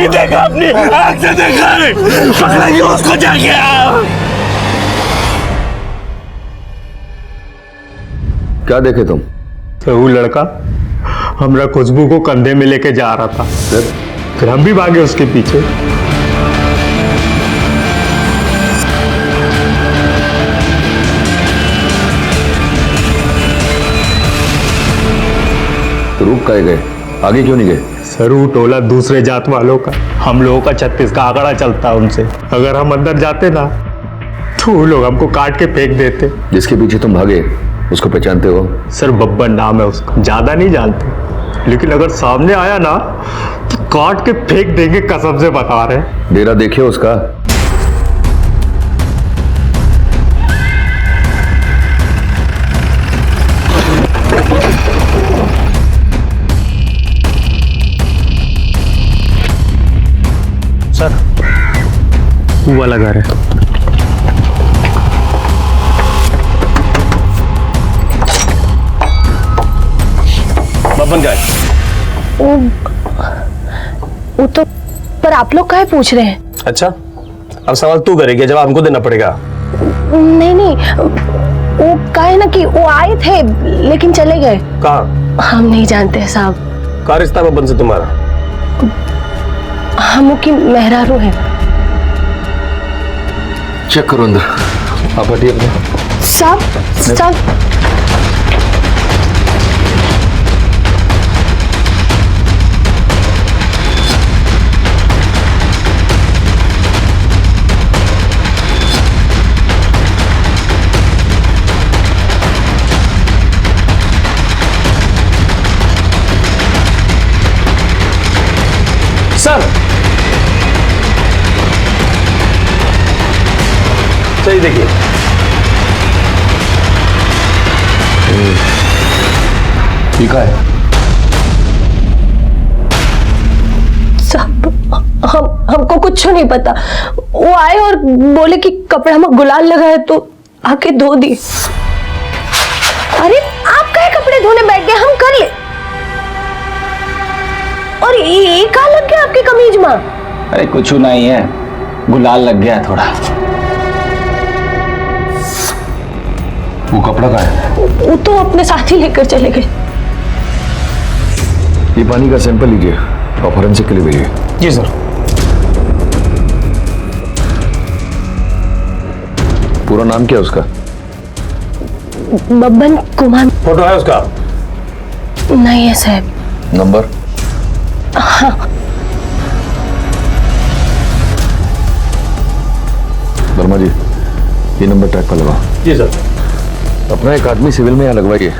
Speaker 17: देखा अपनी आंख से देखा है, पकड़ेंगे उसको जाके।
Speaker 6: क्या देखे तुम?
Speaker 17: तो वो लड़का हमरा खुशबू को कंधे में लेके जा रहा था, फिर हम भी भागे उसके पीछे।
Speaker 6: तो रुक काहे गए, आगे क्यों नहीं गए?
Speaker 17: सर वो टोला दूसरे जात वालों का, हम लोगों का 36 का आंकड़ा चलता है उनसे। अगर हम अंदर जाते ना तो वो लोग हमको काट के फेंक देते।
Speaker 6: जिसके पीछे तुम भागे उसको पहचानते हो?
Speaker 17: सर बब्बर नाम है उसका, ज्यादा नहीं जानते, लेकिन अगर सामने आया ना तो काट के फेंक देंगे, कसम से बता रहे।
Speaker 6: डेरा देखे उसका?
Speaker 16: सर वो वाला घर है।
Speaker 8: बबन का है।
Speaker 12: वो तो, पर आप लोग काहे पूछ रहे हैं?
Speaker 8: अच्छा, अब सवाल तू करेगी, जवाब हमको देना पड़ेगा।
Speaker 12: नहीं, वो काहे ना कि वो आए थे लेकिन चले गए।
Speaker 8: कहाँ?
Speaker 12: हम नहीं जानते साहब।
Speaker 8: क्या रिश्ता बबन से तुम्हारा?
Speaker 12: हम की मेहरारू है।
Speaker 6: चेक करो अंदर। आप हटिए अपने।
Speaker 12: साहब
Speaker 17: ये देखिए। ठीक है
Speaker 7: साहब, हमको कुछ नहीं पता। वो आए और बोले कि कपड़ा में गुलाल लगा है तो आके धो दी। अरे आप कहे कपड़े धोने बैठ गए, हम कर ले। और ये कहाँ लग गया आपकी कमीज में?
Speaker 17: अरे कुछ नहीं है, गुलाल लग गया थोड़ा। वो कपड़ा कहाँ है?
Speaker 7: वो तो अपने साथ ही लेकर चले गए।
Speaker 17: ये पानी का सैंपल लीजिए और फॉरेंसिक के लिए भेजिए।
Speaker 14: जी सर।
Speaker 17: पूरा नाम क्या है उसका?
Speaker 7: बब्बन कुमार।
Speaker 17: फोटो है उसका?
Speaker 7: नहीं है साहब।
Speaker 17: नंबर?
Speaker 7: हाँ।
Speaker 17: वर्मा जी, ये नंबर ट्रैक पर लगाओ।
Speaker 14: जी सर।
Speaker 17: अपना एक आदमी सिविल में यहाँ लगवाइए।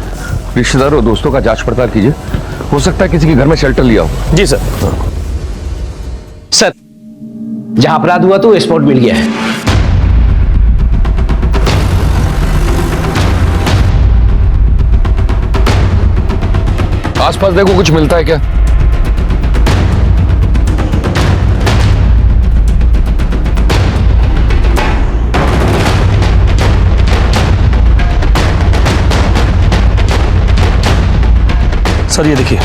Speaker 17: रिश्तेदार और दोस्तों का जांच पड़ताल कीजिए, हो सकता है किसी के घर में शेल्टर लिया हो।
Speaker 14: जी सर। सर, जहां अपराध हुआ तो स्पॉट मिल गया है।
Speaker 17: आसपास देखो, कुछ मिलता है क्या?
Speaker 14: सर ये देखिए।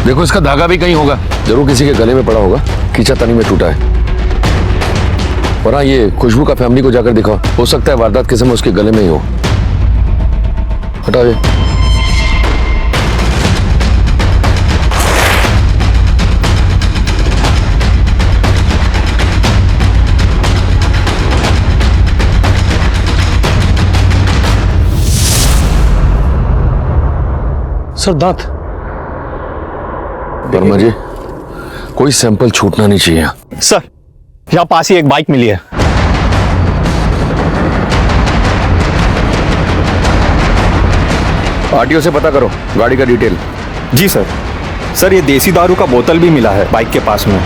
Speaker 17: देखो, इसका धागा भी कहीं होगा, जरूर किसी के गले में पड़ा होगा, खींचा तनी में टूटा है। और हाँ, ये खुशबू का फैमिली को जाकर दिखाओ, हो सकता है वारदात के समय उसके गले में ही हो। हटाओ ये।
Speaker 14: सर दांत।
Speaker 17: वर्मा जी, कोई सैंपल छूटना नहीं चाहिए।
Speaker 14: सर, यहाँ पास ही एक बाइक मिली है।
Speaker 17: आरटीओ से पता करो गाड़ी का डिटेल।
Speaker 8: जी सर। सर, ये देसी दारू का बोतल भी मिला है बाइक के पास में।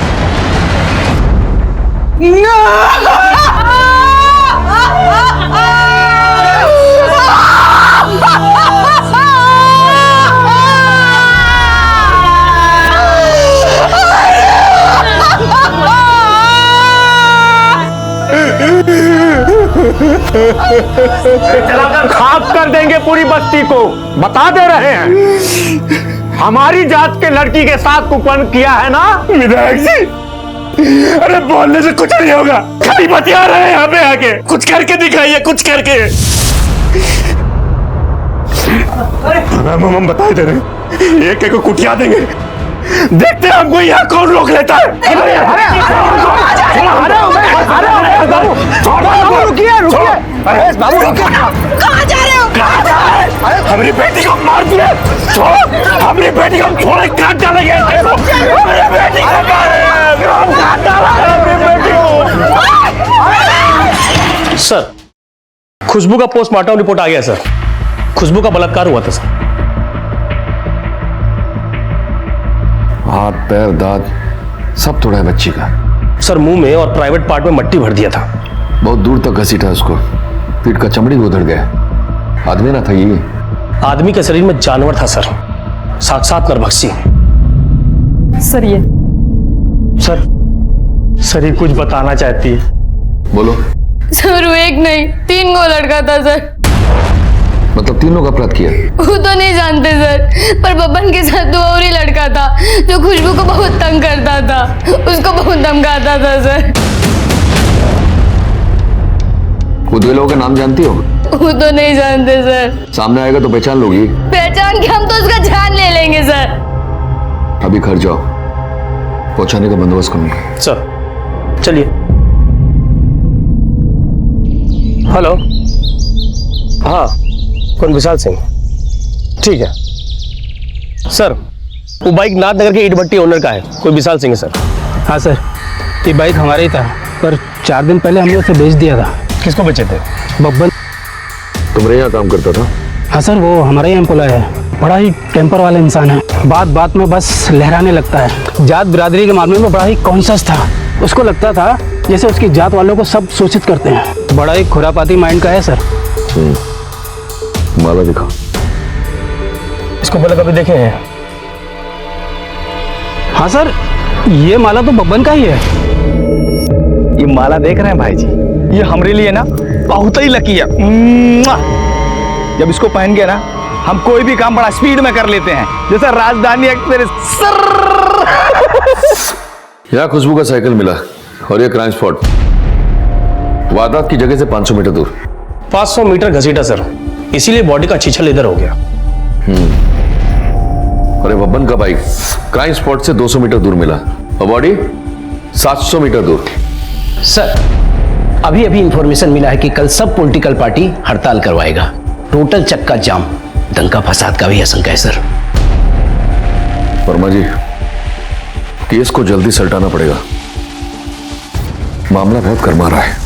Speaker 17: चलाकर खाक कर देंगे पूरी बस्ती को, बता दे रहे हैं। हमारी जात के लड़की के साथ कुकर्म किया है ना विधायक जी? अरे बोलने से कुछ नहीं होगा, खाली बतिया रहे हैं यहाँ पे आके। कुछ करके दिखाइए, कुछ करके। हम बताए दे रहे, एक एक को कुटिया देंगे। देखते हैं हमको यहाँ कौन रोक लेता है।
Speaker 7: कहाँ जा रहे हो?
Speaker 17: हमारी बेटी को मार दिया, हमारी बेटी को थोड़े काट डालेंगे। हमारी बेटी को काट डालेंगे।
Speaker 14: सर, खुशबू का पोस्टमार्टम रिपोर्ट आ गया सर। खुशबू का बलात्कार हुआ था सर।
Speaker 17: हाथ पैर दांत सब तोड़ा है बच्ची का।
Speaker 14: सर, मुंह में और प्राइवेट पार्ट में मट्टी भर दिया था।
Speaker 17: बहुत दूर तक घसीटा उसको, पीठ का चमड़ी उधड़ गया। आदमी ना था ये?
Speaker 14: आदमी के शरीर में जानवर था सर, साक्षात नरभक्षी।
Speaker 7: सर ये
Speaker 14: सर ये कुछ बताना चाहती है।
Speaker 17: बोलो।
Speaker 1: सर, वो एक नहीं 3 गो लड़का था सर।
Speaker 17: मतलब 3 लोग अपराध किया?
Speaker 1: वो तो नहीं जानते सर, पर बब्बन के साथ 2 और ही लड़का था जो खुशबू को बहुत तंग करता था, उसको बहुत धमकाता था सर।
Speaker 17: वो 2 लोगों के नाम जानती हो?
Speaker 1: वो तो नहीं जानते सर।
Speaker 17: सामने आएगा तो पहचान लोगी?
Speaker 1: पहचान के हम तो उसका जान ले लेंगे सर।
Speaker 17: अभी घर जाओ, पहुंचाने का बंदोबस्त करूंगा।
Speaker 14: सर चलिए। हेलो, हाँ कौन? विशाल सिंह। ठीक है सर, वो बाइक नाथनगर के ईट भट्टी ओनर का है, कोई विशाल सिंह है सर।
Speaker 10: हाँ सर, ये बाइक हमारा ही था, पर 4 दिन पहले हमने उसे बेच दिया था।
Speaker 14: किसको बेचे थे?
Speaker 10: बब्बन।
Speaker 17: तुम्हारे यहाँ काम करता था?
Speaker 10: हाँ सर, वो हमारा ही एम्प्लॉय है। बड़ा ही टेम्पर वाला इंसान है, बात बात में बस लहराने लगता है। जात बिरादरी के मामले में बड़ा ही कॉन्शियस था। उसको लगता था जैसे उसकी जात वालों को सब सूचित करते हैं। बड़ा एक खुरापाती माइंड का है सर।
Speaker 17: माला दिखा।
Speaker 10: इसको पहले कभी देखे हैं? हाँ सर, ये माला तो बब्बन का ही है।
Speaker 4: ये माला देख रहे हैं भाई जी, ये हमारे लिए ना बहुत ही लकी है। जब इसको पहन के ना हम कोई भी काम बड़ा स्पीड में कर लेते हैं, जैसा राजधानी एक्सप्रेस।
Speaker 17: यहाँ खुशबू का साइकिल मिला और ये क्राइम स्पॉट वारदात की जगह से 500 मीटर दूर।
Speaker 10: 500 मीटर घसीटा सर, इसीलिए बॉडी का छीछल इधर हो गया।
Speaker 17: और ये बब्बन का बाइक क्राइम स्पॉट से 200 मीटर दूर मिला और बॉडी 700 मीटर दूर।
Speaker 16: सर, अभी अभी इंफॉर्मेशन मिला है कि कल सब पॉलिटिकल पार्टी हड़ताल करवाएगा। टोटल चक्का जाम, दंगा फसाद का भी आशंका है सर।
Speaker 17: वर्मा जी, केस को जल्दी सलटाना पड़ेगा, मामला बहुत गर्मा रहा है।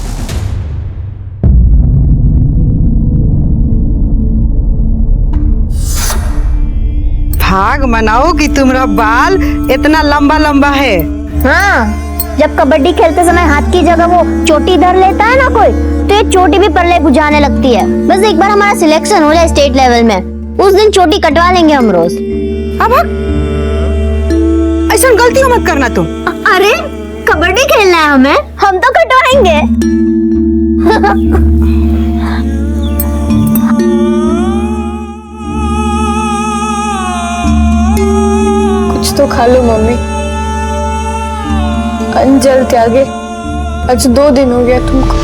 Speaker 18: भाग मनाओ कि तुम्हारा बाल इतना लंबा लंबा है।
Speaker 12: हाँ, जब कबड्डी खेलते समय हाथ की जगह वो चोटी धर लेता है ना कोई, तो ये चोटी भी परले बुझाने लगती है। बस एक बार हमारा सिलेक्शन हो जाए स्टेट लेवल में, उस दिन चोटी कटवा लेंगे हम रोज।
Speaker 18: अब ऐसा गलती मत करना तुम।
Speaker 12: अरे कबड्डी खेलना है हमें, हम तो कटवाएंगे।
Speaker 1: कुछ तो खा लो मम्मी। अंजल त्यागे आज 2 दिन हो गया तुमको।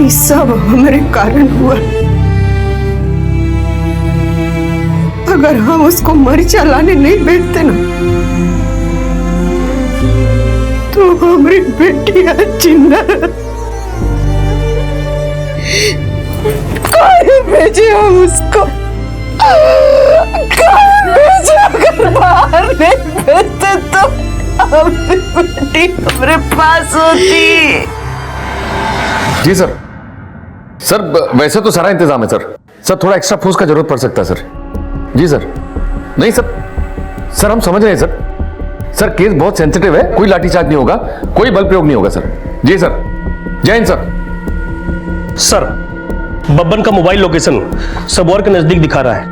Speaker 18: ये सब हमारे कारण हुआ। अगर हम उसको मरीचा लाने नहीं भेजते ना, तो हमारी बेटी आज जिंदा कहाँ भेजे हम उसको? कहाँ भेजे? अगर बाहर नहीं भेजते तो हमारी बेटी हमारे पास होती।
Speaker 17: जी सर। सर वैसे तो सारा इंतजाम है सर। सर थोड़ा एक्स्ट्रा फोर्स का जरूरत पड़ सकता है सर। जी सर। नहीं सर, सर हम समझ रहे हैं सर। सर केस बहुत सेंसिटिव है, कोई लाठीचार्ज नहीं होगा, कोई बल प्रयोग नहीं होगा सर। जी सर। जय हिंद सर।
Speaker 10: सर, बब्बन का मोबाइल लोकेशन सबौर के नजदीक दिखा रहा है,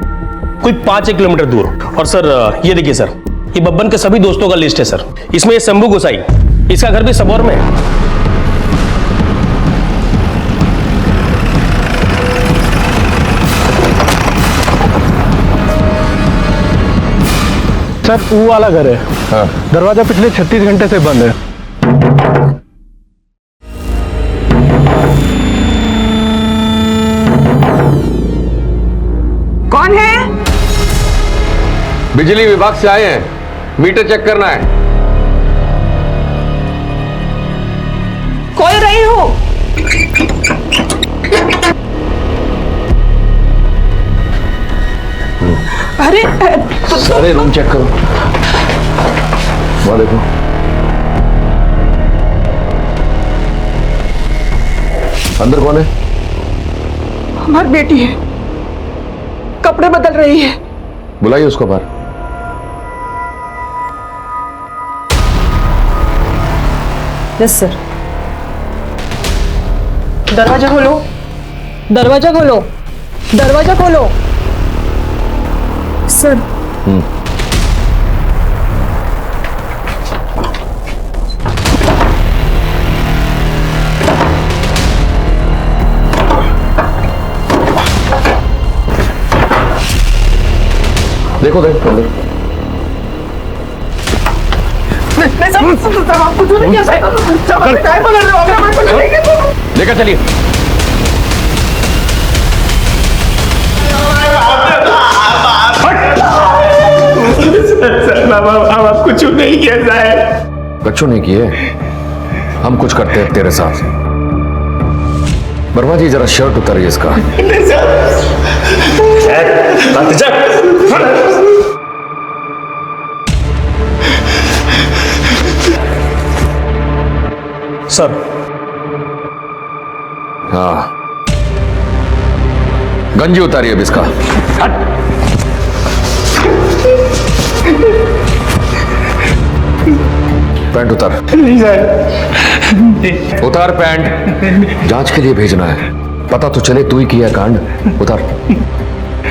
Speaker 10: कोई 5-1 किलोमीटर दूर। और सर ये देखिए सर, ये बब्बन के सभी दोस्तों का लिस्ट है सर। इसमें ये शंभू गोसाई, इसका घर भी सबौर में है।
Speaker 4: सर वो वाला घर है।
Speaker 17: हाँ।
Speaker 4: दरवाजा पिछले 36 घंटे से बंद है।
Speaker 18: कौन है?
Speaker 17: बिजली विभाग से आए हैं, मीटर चेक करना है।
Speaker 18: खोल रही हूँ। अरे
Speaker 17: सारे रूम चेक करो। वहां देखो। अंदर कौन है?
Speaker 18: हमारी बेटी है, कपड़े बदल रही है।
Speaker 17: बुलाइए उसको बाहर।
Speaker 18: Yes sir. दरवाजा खोलो, दरवाजा खोलो, दरवाजा खोलो। सर।
Speaker 17: देखो देखो लेकर चलिए।
Speaker 15: हम कुछ नहीं किया साहब।
Speaker 17: बच्चों नहीं किए, हम कुछ करते हैं तेरे साथ। वर्मा जी जरा शर्ट उतारिए इसका।
Speaker 10: सर।
Speaker 17: हाँ, गंजी उतारिए अब इसका। पैंट उतार।
Speaker 14: नहीं सर।
Speaker 17: उतार पैंट। जांच के लिए भेजना है, पता तो चले तू ही किया कांड। उतार।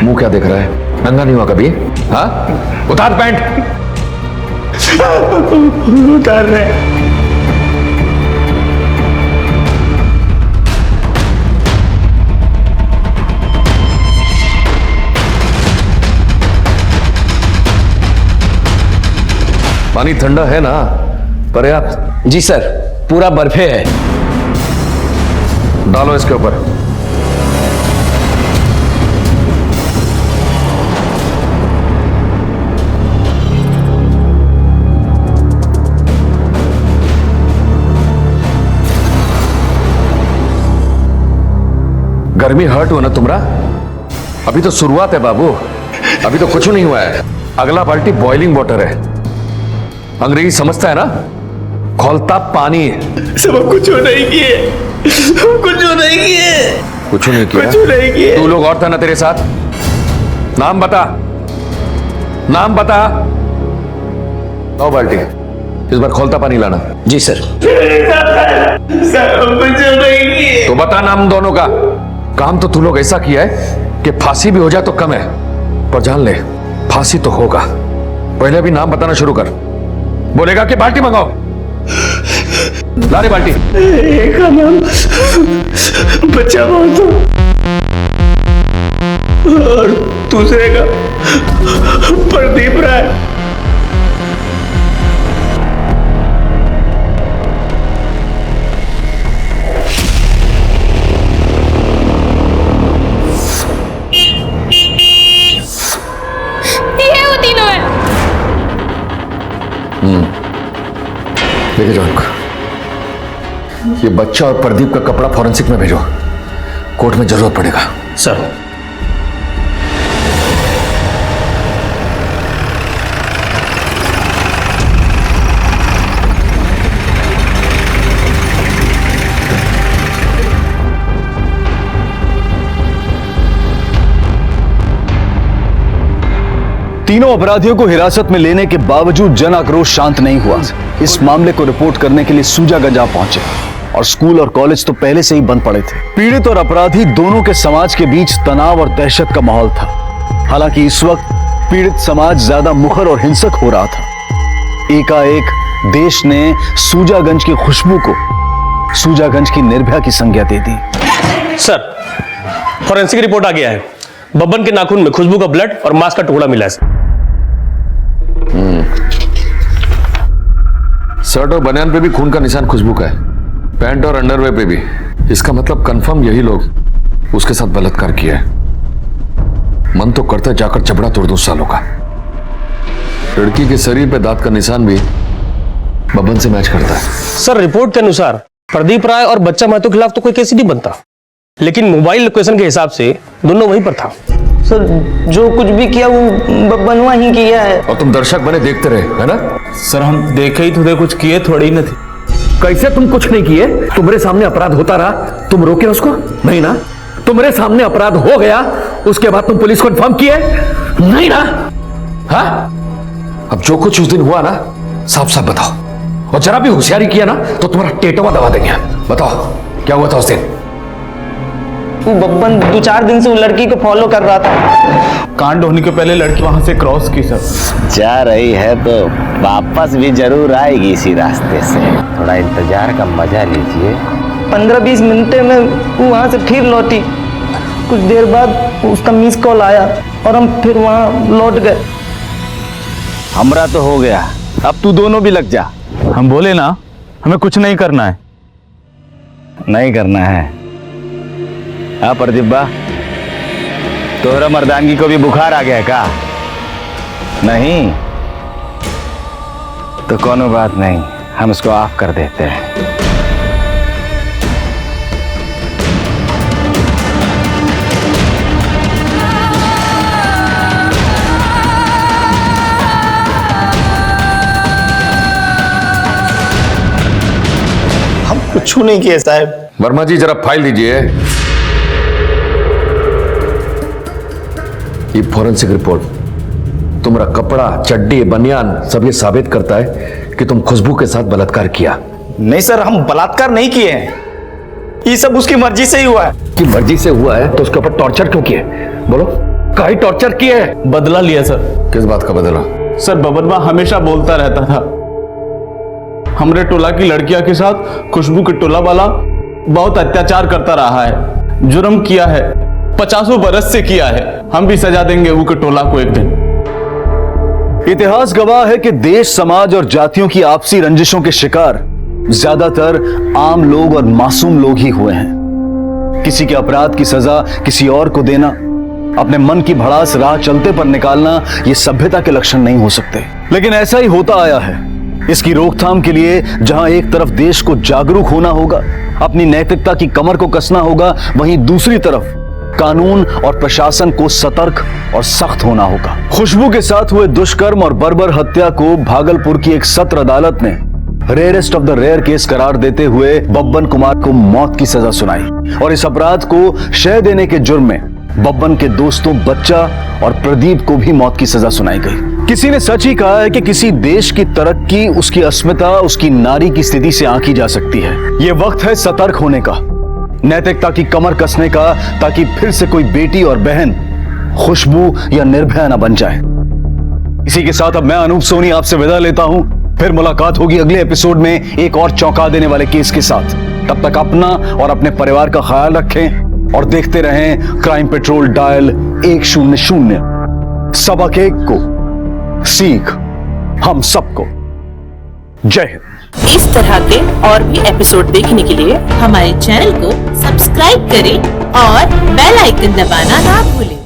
Speaker 17: मुंह क्या देख रहा है, नंगा नहीं हुआ कभी? हाँ, उतार पैंट।
Speaker 14: उतार रहे।
Speaker 17: पानी ठंडा है ना? पर्याप्त?
Speaker 16: जी सर, पूरा बर्फे है।
Speaker 17: डालो इसके ऊपर। गर्मी हर्ट हुआ ना तुम्हारा? अभी तो शुरुआत है बाबू, अभी तो कुछ नहीं हुआ है। अगला बाल्टी बॉइलिंग वाटर है। अंग्रेजी समझता है ना? खौलता पानी।
Speaker 14: सब कुछ नहीं किए, कुछ नहीं किए,
Speaker 17: कुछ नहीं किया।
Speaker 14: कुछ नहीं किए।
Speaker 17: तू लोग और था ना तेरे साथ? नाम बता, नाम बता। लो बाल्टी, इस बार खौलता पानी लाना।
Speaker 16: जी सर।
Speaker 14: सब कुछ नहीं किए।
Speaker 17: तो बता नाम दोनों का। काम तो तू लोग ऐसा किया है कि फांसी भी हो जाए तो कम है, पर जान ले फांसी तो होगा। पहले भी नाम बताना शुरू कर। बोलेगा कि बाल्टी मंगाओ। ला रे बाल्टी।
Speaker 14: एक का नाम बच्चा बहुत और दूसरे का प्रदीप राय।
Speaker 12: ये वो तीनों है।
Speaker 17: लेके जाओ इनको। ये बच्चा और प्रदीप का कपड़ा फॉरेंसिक में भेजो, कोर्ट में जरूरत पड़ेगा।
Speaker 14: सर।
Speaker 3: तीनों अपराधियों को हिरासत में लेने के बावजूद जन आक्रोश शांत नहीं हुआ। इस मामले को रिपोर्ट करने के लिए सूजागंज आ पहुंचे और स्कूल और कॉलेज तो पहले से ही बंद पड़े थे। पीड़ित और अपराधी दोनों के समाज के बीच तनाव और दहशत का माहौल था। हालांकि इस वक्त पीड़ित समाज ज्यादा मुखर और हिंसक हो रहा था। एकाएक देश ने सूजागंज की खुशबू को सूजागंज की निर्भया की संज्ञा दे दी।
Speaker 14: सर, फॉरेंसिक रिपोर्ट आ गया है। बब्बन के नाखून में खुशबू का ब्लड और मांस का टुकड़ा मिला है।
Speaker 17: शर्ट और बनियान पे भी खून का निशान खुशबू का है, पैंट और अंडरवेयर पे भी। इसका मतलब कंफर्म यही लोग उसके साथ बलात्कार किया है। मन तो करता है जाकर चबड़ा तोड़ दूं सालों का। लड़की के शरीर पे दांत का निशान भी बब्बन से मैच करता है।
Speaker 14: सर, रिपोर्ट के अनुसार प्रदीप राय और बच्चा महतो के खिलाफ तो कोई केस ही नहीं बनता, लेकिन मोबाइल लोकेशन के हिसाब से दोनों वहीं पर था।
Speaker 19: सर, जो कुछ भी किया वो बब्बनवा ही किया है।
Speaker 17: और तुम दर्शक बने देखते रहे, है ना?
Speaker 4: सर, हम देखे ही थे, कुछ किए थोड़ी न थे।
Speaker 17: कैसे तुम कुछ नहीं किए? तुम्हारे सामने अपराध होता रहा, तुम रोके उसको? नहीं ना? तुम्हारे सामने अपराध हो गया, उसके बाद तुम पुलिस को इन्फॉर्म किए? नहीं ना? हाँ? अब जो कुछ उस दिन हुआ ना, साफ साफ बताओ। और जरा भी होशियारी किया ना तो तुम्हारा टेटवा दबा देंगे। बताओ क्या हुआ था उस दिन?
Speaker 19: वो बब्बन 2-4 दिन से वो लड़की को फॉलो कर रहा था।
Speaker 4: कांड होने के पहले लड़की वहां से क्रॉस की सर।
Speaker 20: जा रही है तो वापस भी जरूर आएगी इसी रास्ते से। थोड़ा इंतजार का मजा लीजिए।
Speaker 19: 15-20 मिनट में वो वहां से फिर लौटी। कुछ देर बाद उसका मिस कॉल आया और हम फिर वहां लौट गए।
Speaker 20: हमरा तो हो गया, अब तू दोनों भी लग जा।
Speaker 4: हम बोले ना, हमें कुछ नहीं करना है।
Speaker 20: नहीं करना है? हाँ प्रदीप बा, तोहरा मर्दानगी को भी बुखार आ गया है का? नहीं तो कोनो बात नहीं, हम इसको ऑफ कर देते हैं।
Speaker 14: हम कुछ नहीं किए साहब।
Speaker 17: वर्मा जी जरा फाइल दीजिए। ये फॉरेंसिक रिपोर्ट, तुम्हारा कपड़ा, चड्डी, बनियान सब ये साबित करता है कि तुम खुशबू के साथ बलात्कार किया।
Speaker 8: नहीं सर, हम बलात्कार नहीं किए हैं, ये सब उसकी मर्जी से ही हुआ है।
Speaker 17: कि मर्जी से हुआ है तो उसके ऊपर टॉर्चर क्यों किए? बोलो, काहे टॉर्चर किए?
Speaker 8: बदला लिया सर।
Speaker 17: किस बात का बदला?
Speaker 8: सर बबनमा हमेशा बोलता रहता था हमरे टोला की लड़कियां के साथ खुशबू के टोला वाला बहुत अत्याचार करता रहा है, जुर्म किया है, 50 बरस से किया है, हम भी सजा देंगे वो के टोला को एक दिन।
Speaker 3: इतिहास गवाह है कि देश, समाज और जातियों की आपसी रंजिशों के शिकार ज्यादातर आम लोग और मासूम लोग ही हुए हैं। किसी के अपराध की सजा किसी और को देना, अपने मन की भड़ास राह चलते पर निकालना, ये सभ्यता के लक्षण नहीं हो सकते। लेकिन ऐसा ही होता आया है। इसकी रोकथाम के लिए जहां एक तरफ देश को जागरूक होना होगा, अपनी नैतिकता की कमर को कसना होगा, वहीं दूसरी तरफ कानून और प्रशासन को सतर्क और सख्त होना होगा। खुशबू के साथ हुए दुष्कर्म और बर्बर हत्या को भागलपुर की एक सत्र अदालत ने rarest of the rare case करार देते हुए बब्बन कुमार को मौत की सजा सुनाई और इस अपराध को शय देने के जुर्म में बब्बन के दोस्तों बच्चा और प्रदीप को भी मौत की सजा सुनाई गई। किसी ने सच ही कहा है कि किसी देश की तरक्की उसकी अस्मिता, उसकी नारी की स्थिति से आंकी जा सकती है। यह वक्त है सतर्क होने का, नैतिकता की कमर कसने का, ताकि फिर से कोई बेटी और बहन खुशबू या निर्भया न बन जाए। इसी के साथ अब मैं अनूप सोनी आपसे विदा लेता हूं। फिर मुलाकात होगी अगले एपिसोड में एक और चौंका देने वाले केस के साथ। तब तक अपना और अपने परिवार का ख्याल रखें और देखते रहें क्राइम पेट्रोल डायल 100। सबक एक को सीख हम सबको। जय हिंद।
Speaker 21: इस तरह के और भी एपिसोड देखने के लिए हमारे चैनल को सब्सक्राइब करें और बेल आइकन दबाना ना भूलें।